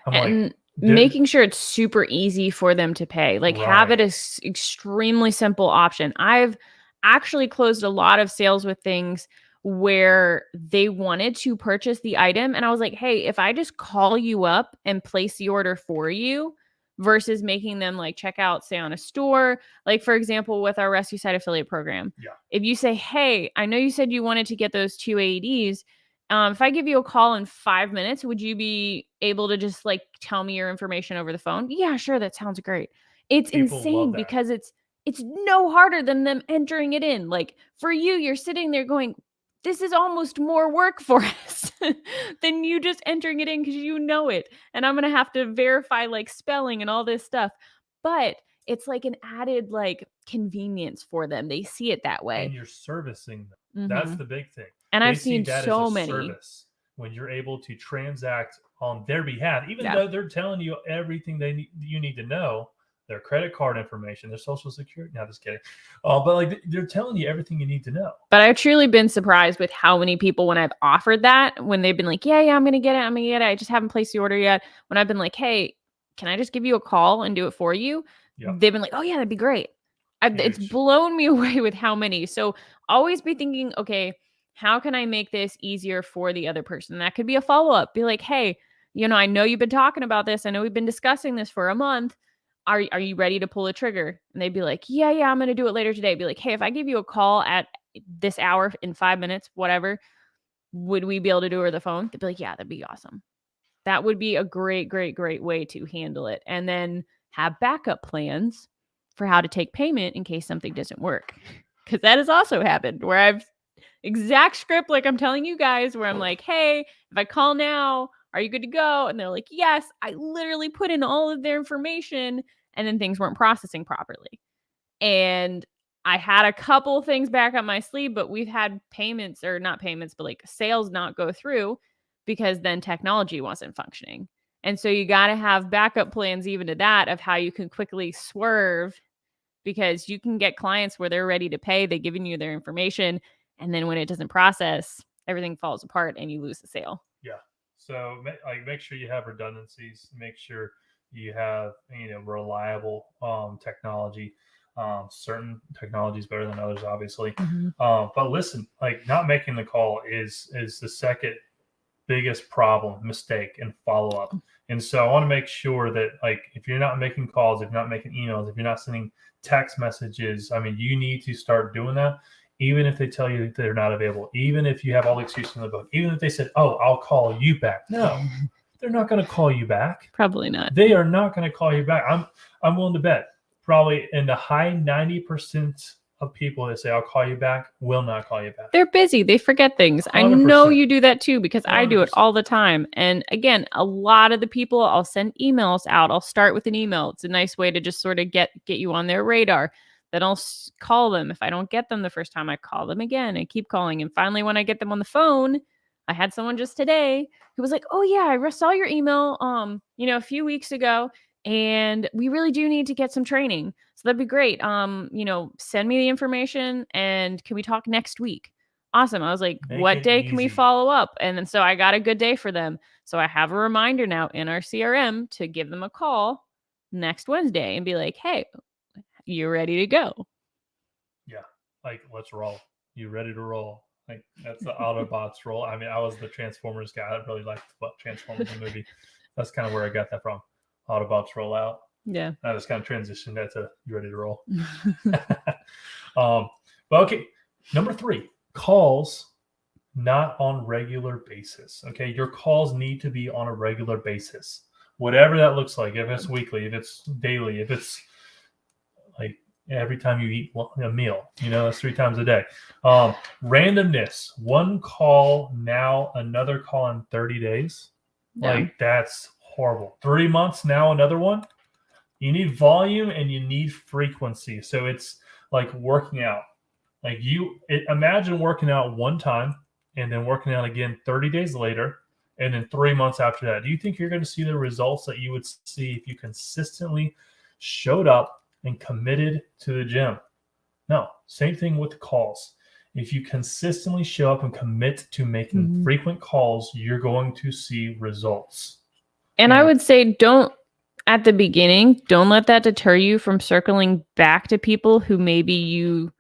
And making sure it's super easy for them to pay. Like have it as extremely simple option. I've actually closed a lot of sales with things where they wanted to purchase the item. And I was like, hey, if I just call you up and place the order for you versus making them like check out, say on a store, like for example, with our Rescue Site affiliate program, if you say, hey, I know you said you wanted to get those 2 AEDs. If I give you a call in 5 minutes, would you be able to just like tell me your information over the phone? Yeah, sure. That sounds great. It's insane because it's no harder than them entering it in. Like for you, you're sitting there going, this is almost more work for us than you just entering it in because you know it. And I'm going to have to verify like spelling and all this stuff. But it's like an added like convenience for them. They see it that way. And you're servicing them. That's the big thing. And I've seen so many. Service when you're able to transact on their behalf, even though they're telling you everything you need to know, their credit card information, their social security. No, just kidding. But like they're telling you everything you need to know. But I've truly been surprised with how many people, when I've offered that, when they've been like, yeah, I'm going to get it. I just haven't placed the order yet. When I've been like, hey, can I just give you a call and do it for you? Yep. They've been like, oh yeah, that'd be great. It's blown me away with how many. So always be thinking, okay, how can I make this easier for the other person? That could be a follow-up. Be like, hey, I know you've been talking about this. I know we've been discussing this for a month. Are you ready to pull a trigger? And they'd be like, yeah, I'm going to do it later today. Be like, hey, if I give you a call at this hour in 5 minutes, whatever, would we be able to do it over the phone? They'd be like, yeah, that'd be awesome. That would be a great, great, great way to handle it. And then have backup plans for how to take payment in case something doesn't work. Because that has also happened where I've exact script like I'm telling you guys, where I'm like, hey, if I call now, are you good to go? And they're like, yes. I literally put in all of their information and then things weren't processing properly. And I had a couple things back up my sleeve, but we've had payments, or not payments, but like sales not go through because then technology wasn't functioning. And so you got to have backup plans even to that, of how you can quickly swerve, because you can get clients where they're ready to pay, they've given you their information, and then when it doesn't process, everything falls apart and you lose the sale. Yeah. So make sure you have redundancies. Make sure you have reliable technology. Certain technology is better than others, obviously. Mm-hmm. But listen, like not making the call is the second biggest problem, mistake, and follow up. And so I want to make sure that like if you're not making calls, if you're not making emails, if you're not sending text messages, I mean, you need to start doing that. Even if they tell you that they're not available, even if you have all the excuses in the book, even if they said, oh, I'll call you back. No, they're not going to call you back. Probably not. They are not going to call you back. I'm willing to bet probably in the high 90% of people that say, I'll call you back, will not call you back. They're busy. They forget things. 100%. I know you do that too, because 100%. I do it all the time. And again, a lot of the people, I'll send emails out. I'll start with an email. It's a nice way to just sort of get you on their radar. Then I'll call them. If I don't get them the first time, I call them again and keep calling. And finally, when I get them on the phone, I had someone just today who was like, oh yeah, I saw your email, a few weeks ago, and we really do need to get some training. So that'd be great. Send me the information and can we talk next week? Awesome. I was like, what day can we follow up? And then so I got a good day for them. So I have a reminder now in our CRM to give them a call next Wednesday and be like, hey, you ready to go? Yeah. Like, let's roll. You ready to roll? Like, that's the Autobots roll. I mean, I was the Transformers guy. I really liked Transformers the movie. That's kind of where I got that from. Autobots roll out. Yeah. I just kind of transitioned that to you ready to roll. But okay. Number 3, calls not on regular basis. Okay. Your calls need to be on a regular basis. Whatever that looks like. If it's weekly, if it's daily, if it's like every time you eat a meal, that's 3 times a day. Randomness, one call now, another call in 30 days. Yeah. Like that's horrible. 3 months now, another one. You need volume and you need frequency. So it's like working out. Like imagine working out one time and then working out again 30 days later and then 3 months after that. Do you think you're going to see the results that you would see if you consistently showed up and committed to the gym? No, same thing with the calls. If you consistently show up and commit to making frequent calls, you're going to see results. And I would say at the beginning, don't let that deter you from circling back to people who maybe you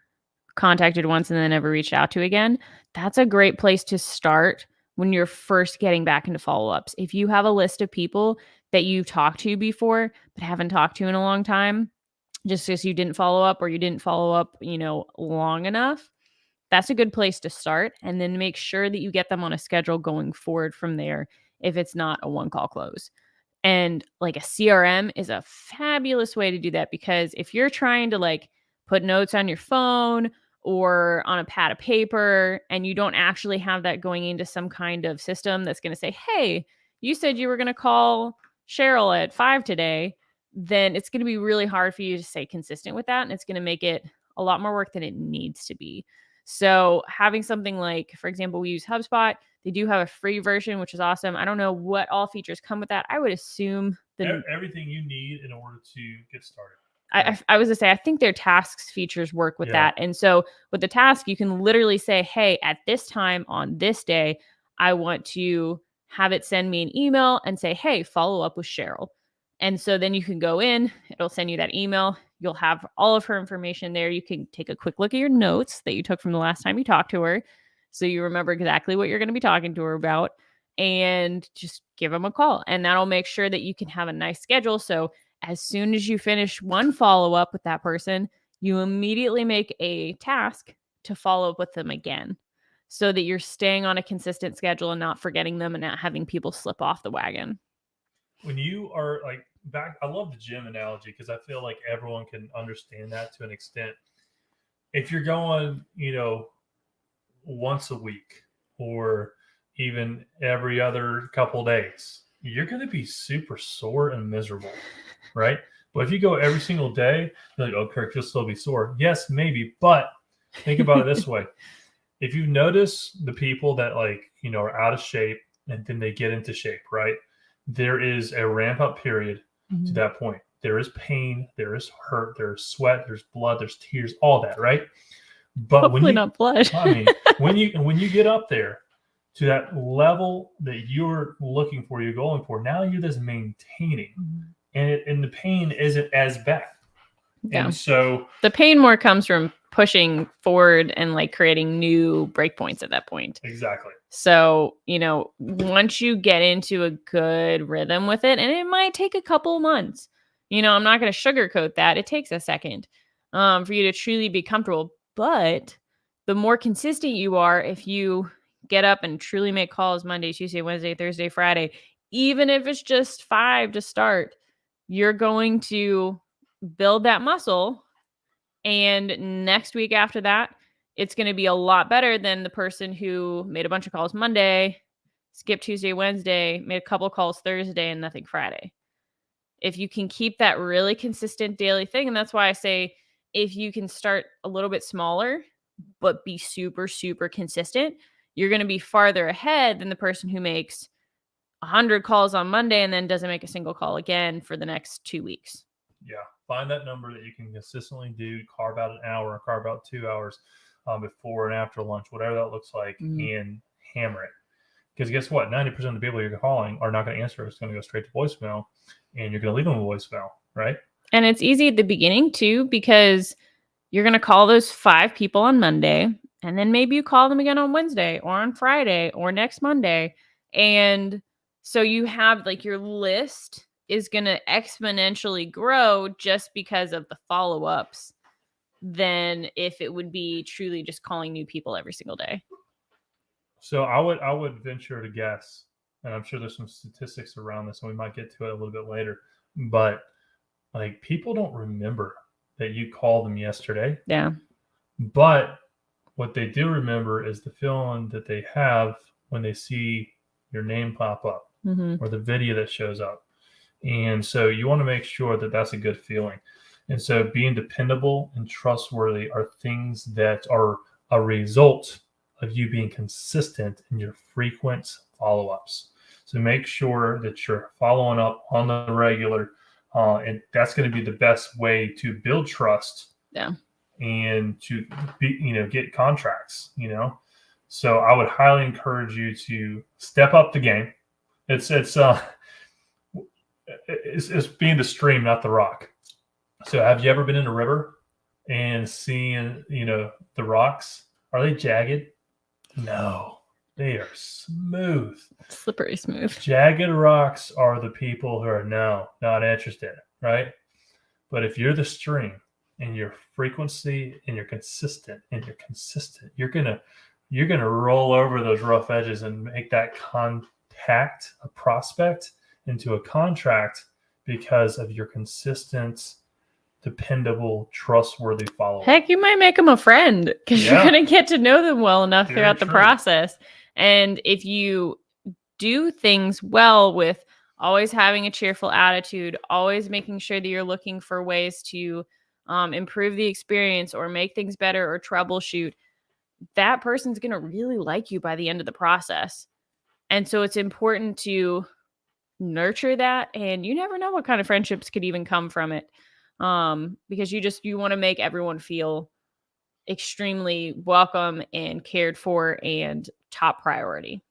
contacted once and then never reached out to again. That's a great place to start when you're first getting back into follow-ups. If you have a list of people that you've talked to before but haven't talked to in a long time, just because you didn't follow up or you didn't follow up, long enough, that's a good place to start. And then make sure that you get them on a schedule going forward from there if it's not a one-call close. And like a CRM is a fabulous way to do that, because if you're trying to like put notes on your phone or on a pad of paper and you don't actually have that going into some kind of system that's going to say, hey, you said you were going to call Cheryl at 5 today, then it's going to be really hard for you to stay consistent with that. And it's going to make it a lot more work than it needs to be. So having something like, for example, we use HubSpot. They do have a free version, which is awesome. I don't know what all features come with that. I would assume everything you need in order to get started. I was to say, I think their tasks features work with that. And so with the task, you can literally say, hey, at this time on this day, I want to have it send me an email and say, hey, follow up with Cheryl. And so then you can go in, it'll send you that email. You'll have all of her information there. You can take a quick look at your notes that you took from the last time you talked to her. So you remember exactly what you're going to be talking to her about, and just give them a call. And that'll make sure that you can have a nice schedule. So as soon as you finish one follow up with that person, you immediately make a task to follow up with them again, so that you're staying on a consistent schedule and not forgetting them and not having people slip off the wagon. When you are like back, I love the gym analogy because I feel like everyone can understand that to an extent. If you're going, once a week or even every other couple days, you're going to be super sore and miserable, right? But if you go every single day, you're like, oh, Kirk, you'll still be sore. Yes, maybe. But think about it this way. If you notice the people that are out of shape and then they get into shape, right? There is a ramp up period to that point. There is pain, there is hurt, there's sweat, there's blood, there's tears, all that, right? But hopefully not blood. when you get up there to that level that you're looking for, you're going for, now you're just maintaining, and the pain isn't as bad. Yeah. And so the pain more comes from pushing forward and creating new breakpoints at that point. Exactly. So, once you get into a good rhythm with it, and it might take a couple months, I'm not going to sugarcoat that. It takes a second for you to truly be comfortable. But the more consistent you are, if you get up and truly make calls Monday, Tuesday, Wednesday, Thursday, Friday, even if it's just 5 to start, you're going to build that muscle. And next week after that, it's going to be a lot better than the person who made a bunch of calls Monday, skipped Tuesday, Wednesday, made a couple calls Thursday, and nothing Friday. If you can keep that really consistent daily thing, and that's why I say if you can start a little bit smaller, but be super, super consistent, you're going to be farther ahead than the person who makes 100 calls on Monday and then doesn't make a single call again for the next 2 weeks. Yeah. Find that number that you can consistently do, carve out an hour, carve out 2 hours before and after lunch, whatever that looks like, and hammer it. Because guess what? 90% of the people you're calling are not going to answer. It's going to go straight to voicemail, and you're going to leave them a voicemail, right? And it's easy at the beginning too, because you're going to call those 5 people on Monday, and then maybe you call them again on Wednesday or on Friday or next Monday. And so you have your list is going to exponentially grow just because of the follow-ups than if it would be truly just calling new people every single day. So I would venture to guess, and I'm sure there's some statistics around this, and we might get to it a little bit later, but people don't remember that you called them yesterday. Yeah. But what they do remember is the feeling that they have when they see your name pop up or the video that shows up. And so you want to make sure that that's a good feeling. And so being dependable and trustworthy are things that are a result of you being consistent in your frequent follow-ups. So make sure that you're following up on the regular, and that's going to be the best way to build trust. Yeah. And to get contracts. So I would highly encourage you to step up the game. It's being the stream, not the rock. So have you ever been in a river and seen, the rocks? Are they jagged? No, they are smooth. Slippery smooth. Jagged rocks are the people who are not interested, right? But if you're the stream and your frequency and you're consistent, you're gonna roll over those rough edges and make that contact, a prospect, into a contract because of your consistent, dependable, trustworthy follow-up. Heck, you might make them a friend because you're going to get to know them well enough throughout the process. And if you do things well with always having a cheerful attitude, always making sure that you're looking for ways to improve the experience or make things better or troubleshoot, that person's going to really like you by the end of the process. And so it's important to nurture that, and you never know what kind of friendships could even come from it. Because you want to make everyone feel extremely welcome and cared for and top priority.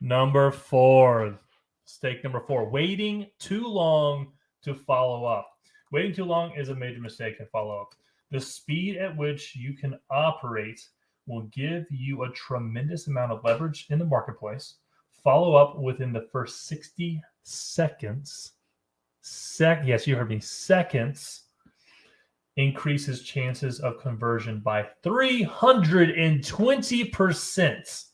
Number 4, mistake number 4, waiting too long to follow up. Waiting too long is a major mistake in follow-up. The speed at which you can operate will give you a tremendous amount of leverage in the marketplace. Follow up within the first 60 seconds. Yes, you heard me. Seconds increases chances of conversion by 320%.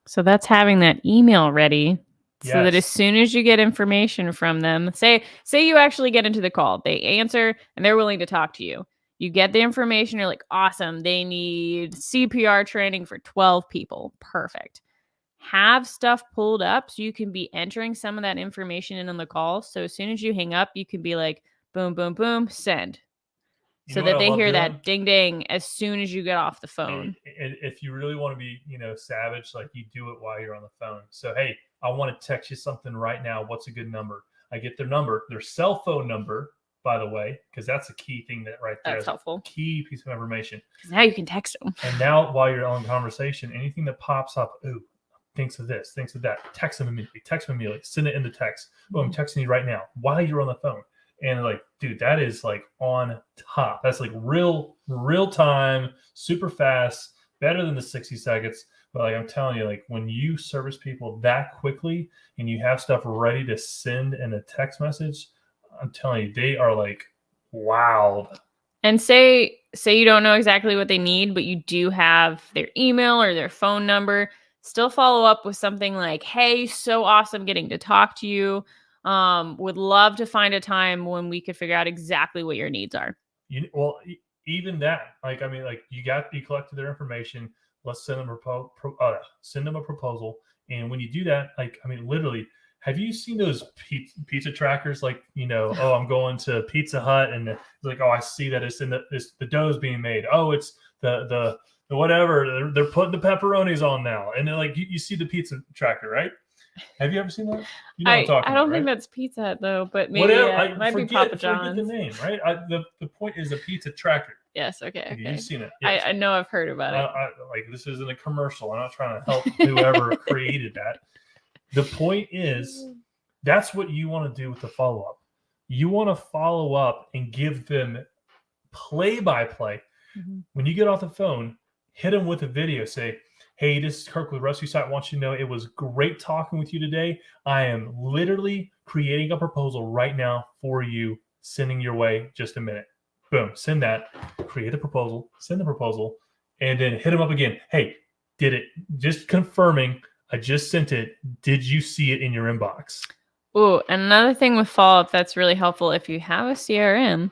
So that's having that email ready so that as Yes. soon as you get information from them, say you actually get into the call, they answer and they're willing to talk to you. You get the information, you're like, awesome, they need CPR training for 12 people. Perfect. Have stuff pulled up so you can be entering some of that information in on the call. So as soon as you hang up, you can be like, boom, boom, boom, send. You So know what that I they love hear doing? that ding ding as soon as you get off the phone. And if you really want to be, savage, like you do it while you're on the phone. So, hey, I want to text you something right now. What's a good number? I get their number, their cell phone number, by the way, because that's a key thing that right there. That's helpful. Key piece of information. Because now you can text them. And now while you're on conversation, anything that pops up, ooh, thinks of this, thinks of that, text them immediately, send it in the text. Oh, I'm texting you right now while you're on the phone. And like, dude, that is like on top. That's like real time, super fast, better than the 60 seconds. But like I'm telling you, like when you service people that quickly and you have stuff ready to send in a text message, I'm telling you, they are like, wow. And say you don't know exactly what they need, but you do have their email or their phone number. Still follow up with something like, hey, so awesome getting to talk to you. Would love to find a time when we could figure out exactly what your needs are. Even that, like, I mean, like you collected their information. Let's send them a proposal. And when you do that, like, I mean, literally, have you seen those pizza trackers? Like, oh, I'm going to Pizza Hut, and it's like, oh, I see that it's the dough's being made. Oh, it's the whatever. They're putting the pepperonis on now, and then like you see the pizza tracker, right? Have you ever seen that? You know what I'm talking I don't about, think right? that's Pizza Hut though, but maybe it might be Papa John's. Forget the name, right? The point is a pizza tracker. Yes, okay. You've seen it. Yes. I know I've heard about it. Like this isn't a commercial. I'm not trying to help whoever created that. The point is, that's what you want to do with the follow-up. You want to follow up and give them play-by-play. Mm-hmm. When you get off the phone, hit them with a video. Say, hey, this is Kirk with Rescue Site. I want you to know it was great talking with you today. I am literally creating a proposal right now for you, sending your way. Just a minute. Boom, send that. Create a proposal, send the proposal, and then hit them up again. Hey, did it? Just confirming. I just sent it. Did you see it in your inbox? Oh, another thing with follow-up that's really helpful if you have a CRM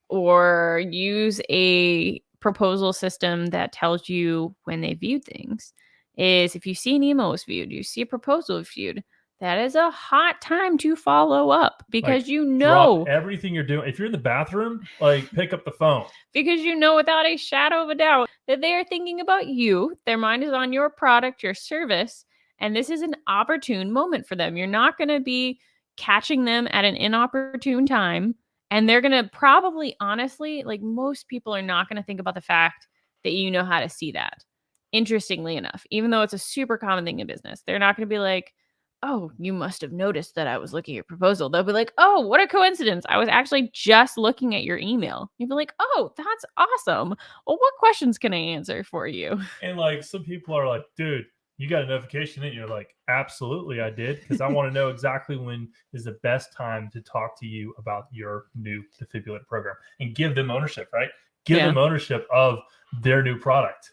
or use a proposal system that tells you when they viewed things is if you see an email was viewed, you see a proposal viewed, that is a hot time to follow up because like, drop everything you're doing. If you're in the bathroom, like pick up the phone. Because without a shadow of a doubt that they are thinking about you. Their mind is on your product, your service, and this is an opportune moment for them. You're not going to be catching them at an inopportune time. And they're going to probably, honestly, like most people are not going to think about the fact that you know how to see that. Interestingly enough, even though it's a super common thing in business, they're not going to be like, oh, you must have noticed that I was looking at your proposal. They'll be like, oh, what a coincidence. I was actually just looking at your email. You'll be like, oh, that's awesome. Well, what questions can I answer for you? And like some people are like, dude, you got a notification and you're like, absolutely, I did. Because I want to know exactly when is the best time to talk to you about your new defibrillator program and give them ownership, right? Give them ownership of their new product.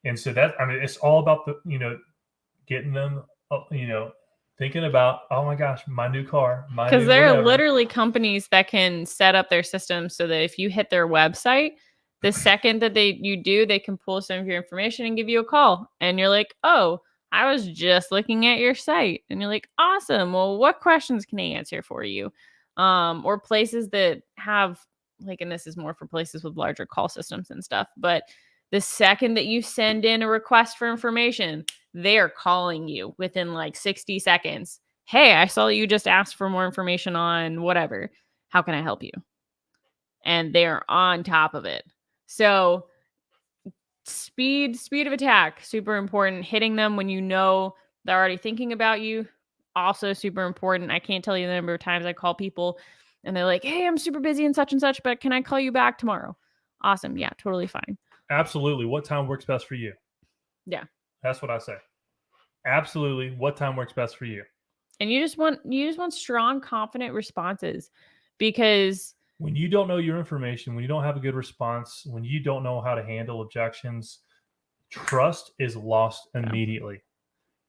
And so it's all about getting them, thinking about, oh my gosh, my new car. Because there are literally companies that can set up their systems so that if you hit their website, the second that they can pull some of your information and give you a call. And you're like, oh, I was just looking at your site. And you're like, awesome. Well, what questions can I answer for you? Or places that have and this is more for places with larger call systems and stuff. But the second that you send in a request for information, they are calling you within 60 seconds. hey, I saw that you just asked for more information on whatever. How can I help you? And they're on top of it. So speed of attack, super important. Hitting them when you know they're already thinking about you, also super important. I can't tell you the number of times I call people and they're like, hey, I'm super busy and such, but can I call you back tomorrow? Awesome. Yeah, totally fine. Absolutely. What time works best for you? Yeah. That's what I say. Absolutely. What time works best for you? And you just want strong, confident responses, because when you don't know your information, when you don't have a good response, when you don't know how to handle objections, trust is lost immediately.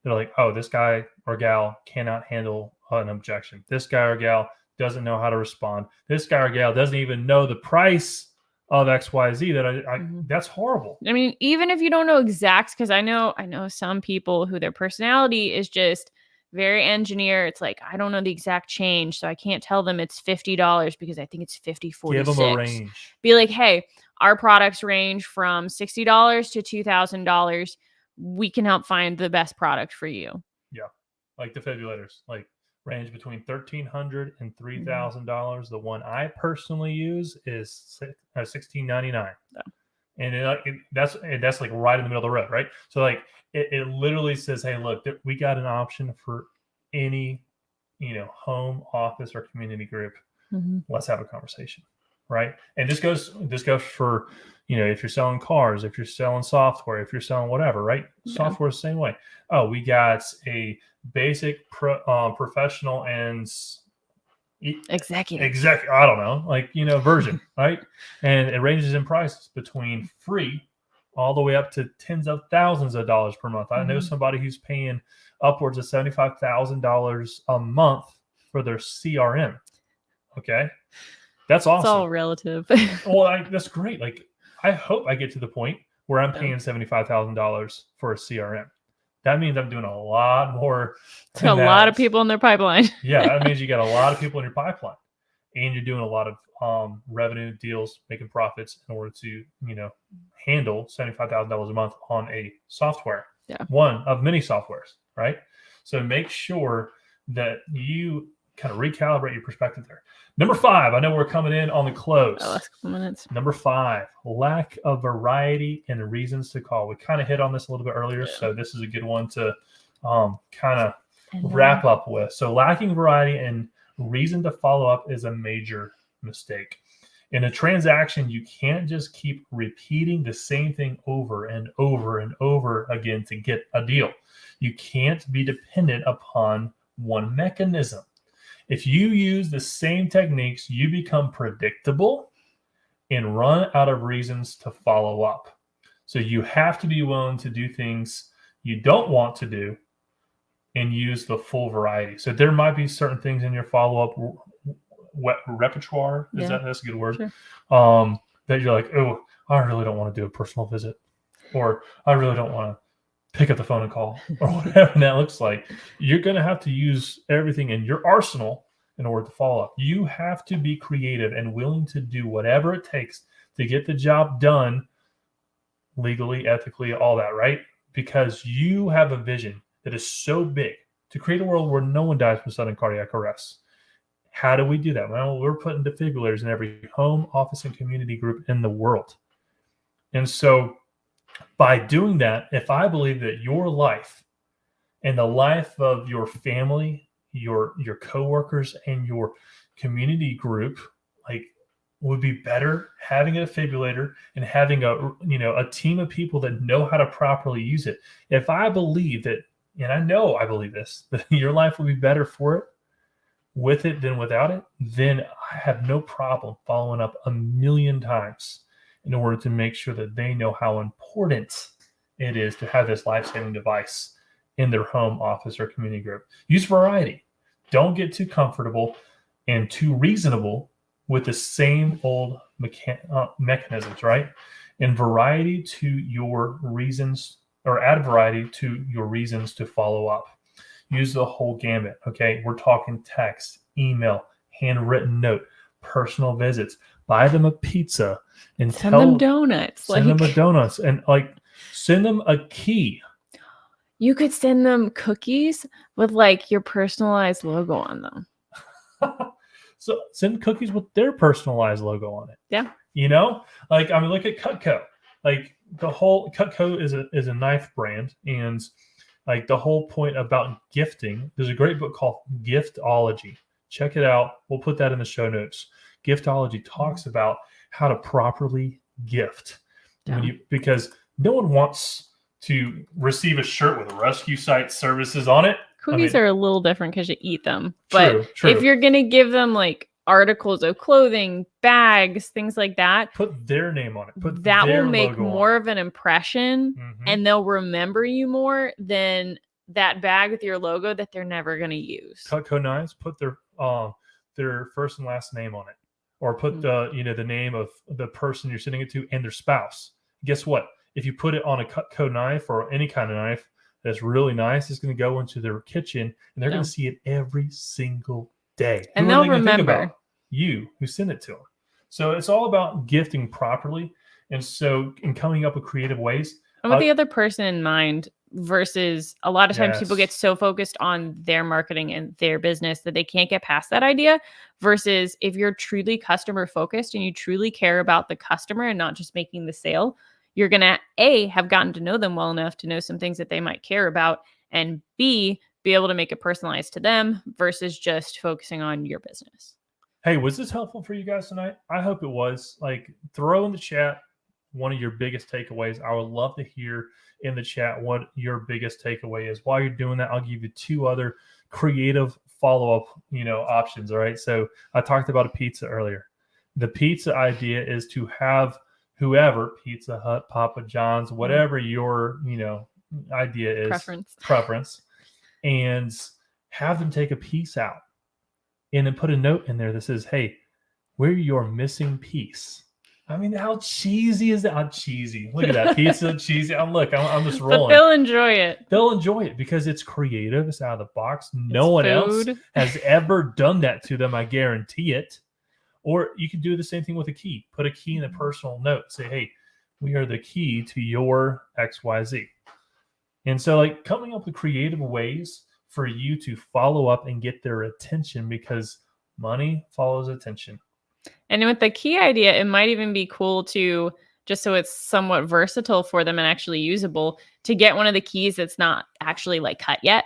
They're like, oh, this guy or gal cannot handle an objection. This guy or gal doesn't know how to respond. This guy or gal doesn't even know the price of XYZ. That's horrible. I mean, even if you don't know exacts, because I know some people who their personality is just very engineer. It's like, I don't know the exact change, so I can't tell them it's $50 because I think it's $50.46. Give them a range. Be like, hey, our products range from $60 to $2,000. We can help find the best product for you. Yeah, like defibrillators, like range between $1,300 and $3,000. The one I personally use is $1,699. Yeah. And that's like right in the middle of the road, right? So like it literally says, hey, look, we got an option for any, home, office, or community group. Let's have a conversation, right? And this goes for, if you're selling cars, if you're selling software, if you're selling whatever, right? Yeah. Software is the same way. Oh, we got a basic professional and executive, I don't know, version, right? And it ranges in prices between free all the way up to tens of thousands of dollars per month. I know somebody who's paying upwards of $75,000 a month for their CRM. Okay, that's awesome. It's all relative. Well, that's great. Like, I hope I get to the point where I'm paying $75,000 for a CRM. That means I'm doing a lot more. A lot of people in their pipeline. Yeah, that means you got a lot of people in your pipeline, and you're doing a lot of revenue deals, making profits in order to, handle $75,000 a month on a software. Yeah, one of many softwares, right? So make sure that you kind of recalibrate your perspective there. Number 5, I know we're coming in on the close. Last couple minutes. Number 5, lack of variety and reasons to call. We kind of hit on this a little bit earlier, so this is a good one to kind of wrap up with. So lacking variety and reason to follow up is a major mistake. In a transaction, you can't just keep repeating the same thing over and over and over again to get a deal. You can't be dependent upon one mechanism. If you use the same techniques, you become predictable and run out of reasons to follow up. So you have to be willing to do things you don't want to do and use the full variety. So there might be certain things in your follow-up repertoire. That's a good word. Sure. That you're like, oh, I really don't want to do a personal visit, or I really don't want to pick up the phone and call, or whatever that looks like. You're going to have to use everything in your arsenal in order to follow up. You have to be creative and willing to do whatever it takes to get the job done legally, ethically, all that, right? Because you have a vision that is so big to create a world where no one dies from sudden cardiac arrest. How do we do that? Well, we're putting defibrillators in every home, office, and community group in the world. And so by doing that, if I believe that your life and the life of your family, your coworkers, and your community group, would be better having a defibrillator and having a team of people that know how to properly use it. If I believe that, and I know I believe this, that your life will be better for it, with it than without it, then I have no problem following up 1,000,000 times in order to make sure that they know how important it is to have this life-saving device in their home, office, or community group. Use variety. Don't get too comfortable and too reasonable with the same old mechanisms, right? And variety to your reasons, or add variety to your reasons to follow up. Use the whole gamut, okay? We're talking text, email, handwritten note, personal visits. Buy them a pizza and send them donuts. Send them a donuts and send them a key. You could send them cookies with like your personalized logo on them. So send cookies with their personalized logo on it. Yeah. You know, like, I mean, look at Cutco. Like, the whole Cutco is a knife brand, and like the whole point about gifting, there's a great book called Giftology. Check it out. We'll put that in the show notes. Giftology talks about how to properly gift. Yeah. Because no one wants to receive a shirt with rescue site services on it. Cookies are a little different because you eat them. But True. if you're going to give them like articles of clothing, bags, things like that, put their name on it. That will make more of an impression, Mm-hmm. and they'll remember you more than that bag with your logo that they're never going to use. Cutco knives, put their first and last name on it, or put the name of the person you're sending it to and their spouse. Guess what? If you put it on a Cutco knife or any kind of knife that's really nice, it's going to go into their kitchen, and they're going to see it every single day. And they'll remember you who sent it to them. So it's all about gifting properly, and so in coming up with creative ways. And with the other person in mind, versus a lot of times people get so focused on their marketing and their business that they can't get past that idea. Versus if you're truly customer focused and you truly care about the customer and not just making the sale, you're going to have gotten to know them well enough to know some things that they might care about, and B, be able to make it personalized to them versus just focusing on your business. Hey, was this helpful for you guys tonight? I hope it was. Like, throw in the chat one of your biggest takeaways. I would love to hear in the chat what your biggest takeaway is. While you're doing that, I'll give you 2 other creative follow-up, options. All right. So I talked about a pizza earlier. The pizza idea is to have whoever, Pizza Hut, Papa John's, whatever your, idea is, preference, and have them take a piece out and then put a note in there that says, hey, we're your missing piece. I mean, how cheesy is that? How cheesy. Look at that. Pizza, cheesy. I'm just rolling. But they'll enjoy it. They'll enjoy it because it's creative. It's out of the box. No one else has ever done that to them. I guarantee it. Or you can do the same thing with a key. Put a key in a personal note. Say, hey, we are the key to your XYZ. And so, like, coming up with creative ways for you to follow up and get their attention, because money follows attention. And with the key idea, it might even be cool to, just so it's somewhat versatile for them and actually usable, to get one of the keys that's not actually like cut yet.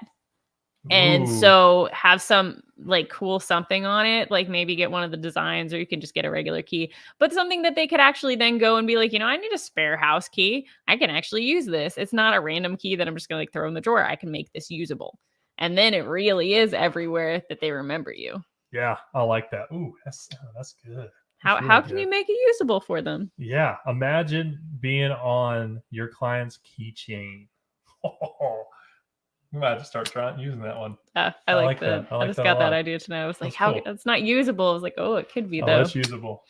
And so have some like cool something on it, like maybe get one of the designs, or you can just get a regular key, but something that they could actually then go and be like, I need a spare house key. I can actually use this. It's not a random key that I'm just going to like throw in the drawer. I can make this usable. And then it really is everywhere that they remember you. Yeah, I like that. Ooh, that's good. How can you make it usable for them? Yeah, imagine being on your client's keychain. You might have to start using that one. I like that. I just got that idea tonight. I was like, cool. It's not usable. I was like, oh, it could be though. That's usable.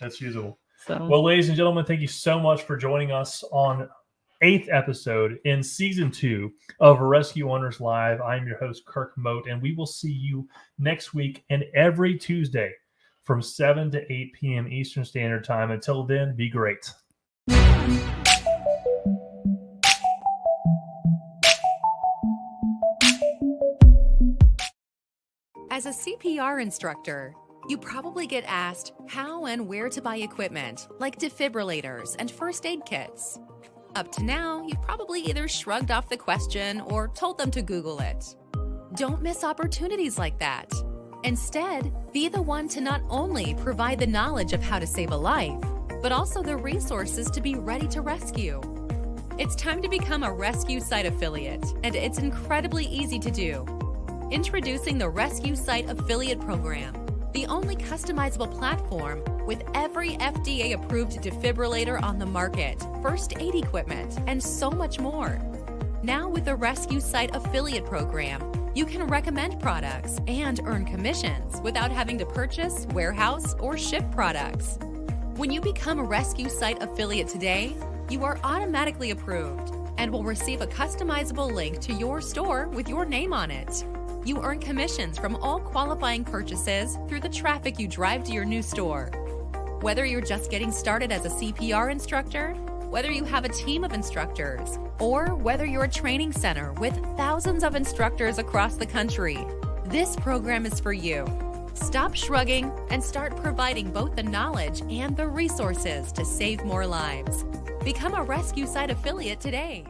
So, well, ladies and gentlemen, thank you so much for joining us on 8th episode in season 2 of Rescue Owners Live. I'm your host, KIRK MOTE, and we will see you next week and every Tuesday from 7 to 8 p.m. Eastern Standard Time. Until then, be great. As a CPR instructor, you probably get asked how and where to buy equipment like defibrillators and first aid kits. Up to now, you've probably either shrugged off the question or told them to Google it. Don't miss opportunities like that. Instead, be the one to not only provide the knowledge of how to save a life, but also the resources to be ready to rescue. It's time to become a rescue site affiliate, and it's incredibly easy to do. Introducing the Rescue Site Affiliate Program, the only customizable platform with every FDA-approved defibrillator on the market, first aid equipment, and so much more. Now with the Rescue Site Affiliate Program, you can recommend products and earn commissions without having to purchase, warehouse, or ship products. When you become a Rescue Site Affiliate today, you are automatically approved and will receive a customizable link to your store with your name on it. You earn commissions from all qualifying purchases through the traffic you drive to your new store. Whether you're just getting started as a CPR instructor Whether you have a team of instructors or whether you're a training center with thousands of instructors across the country, this program is for you. Stop shrugging and start providing both the knowledge and the resources to save more lives. Become a Rescue Site affiliate today.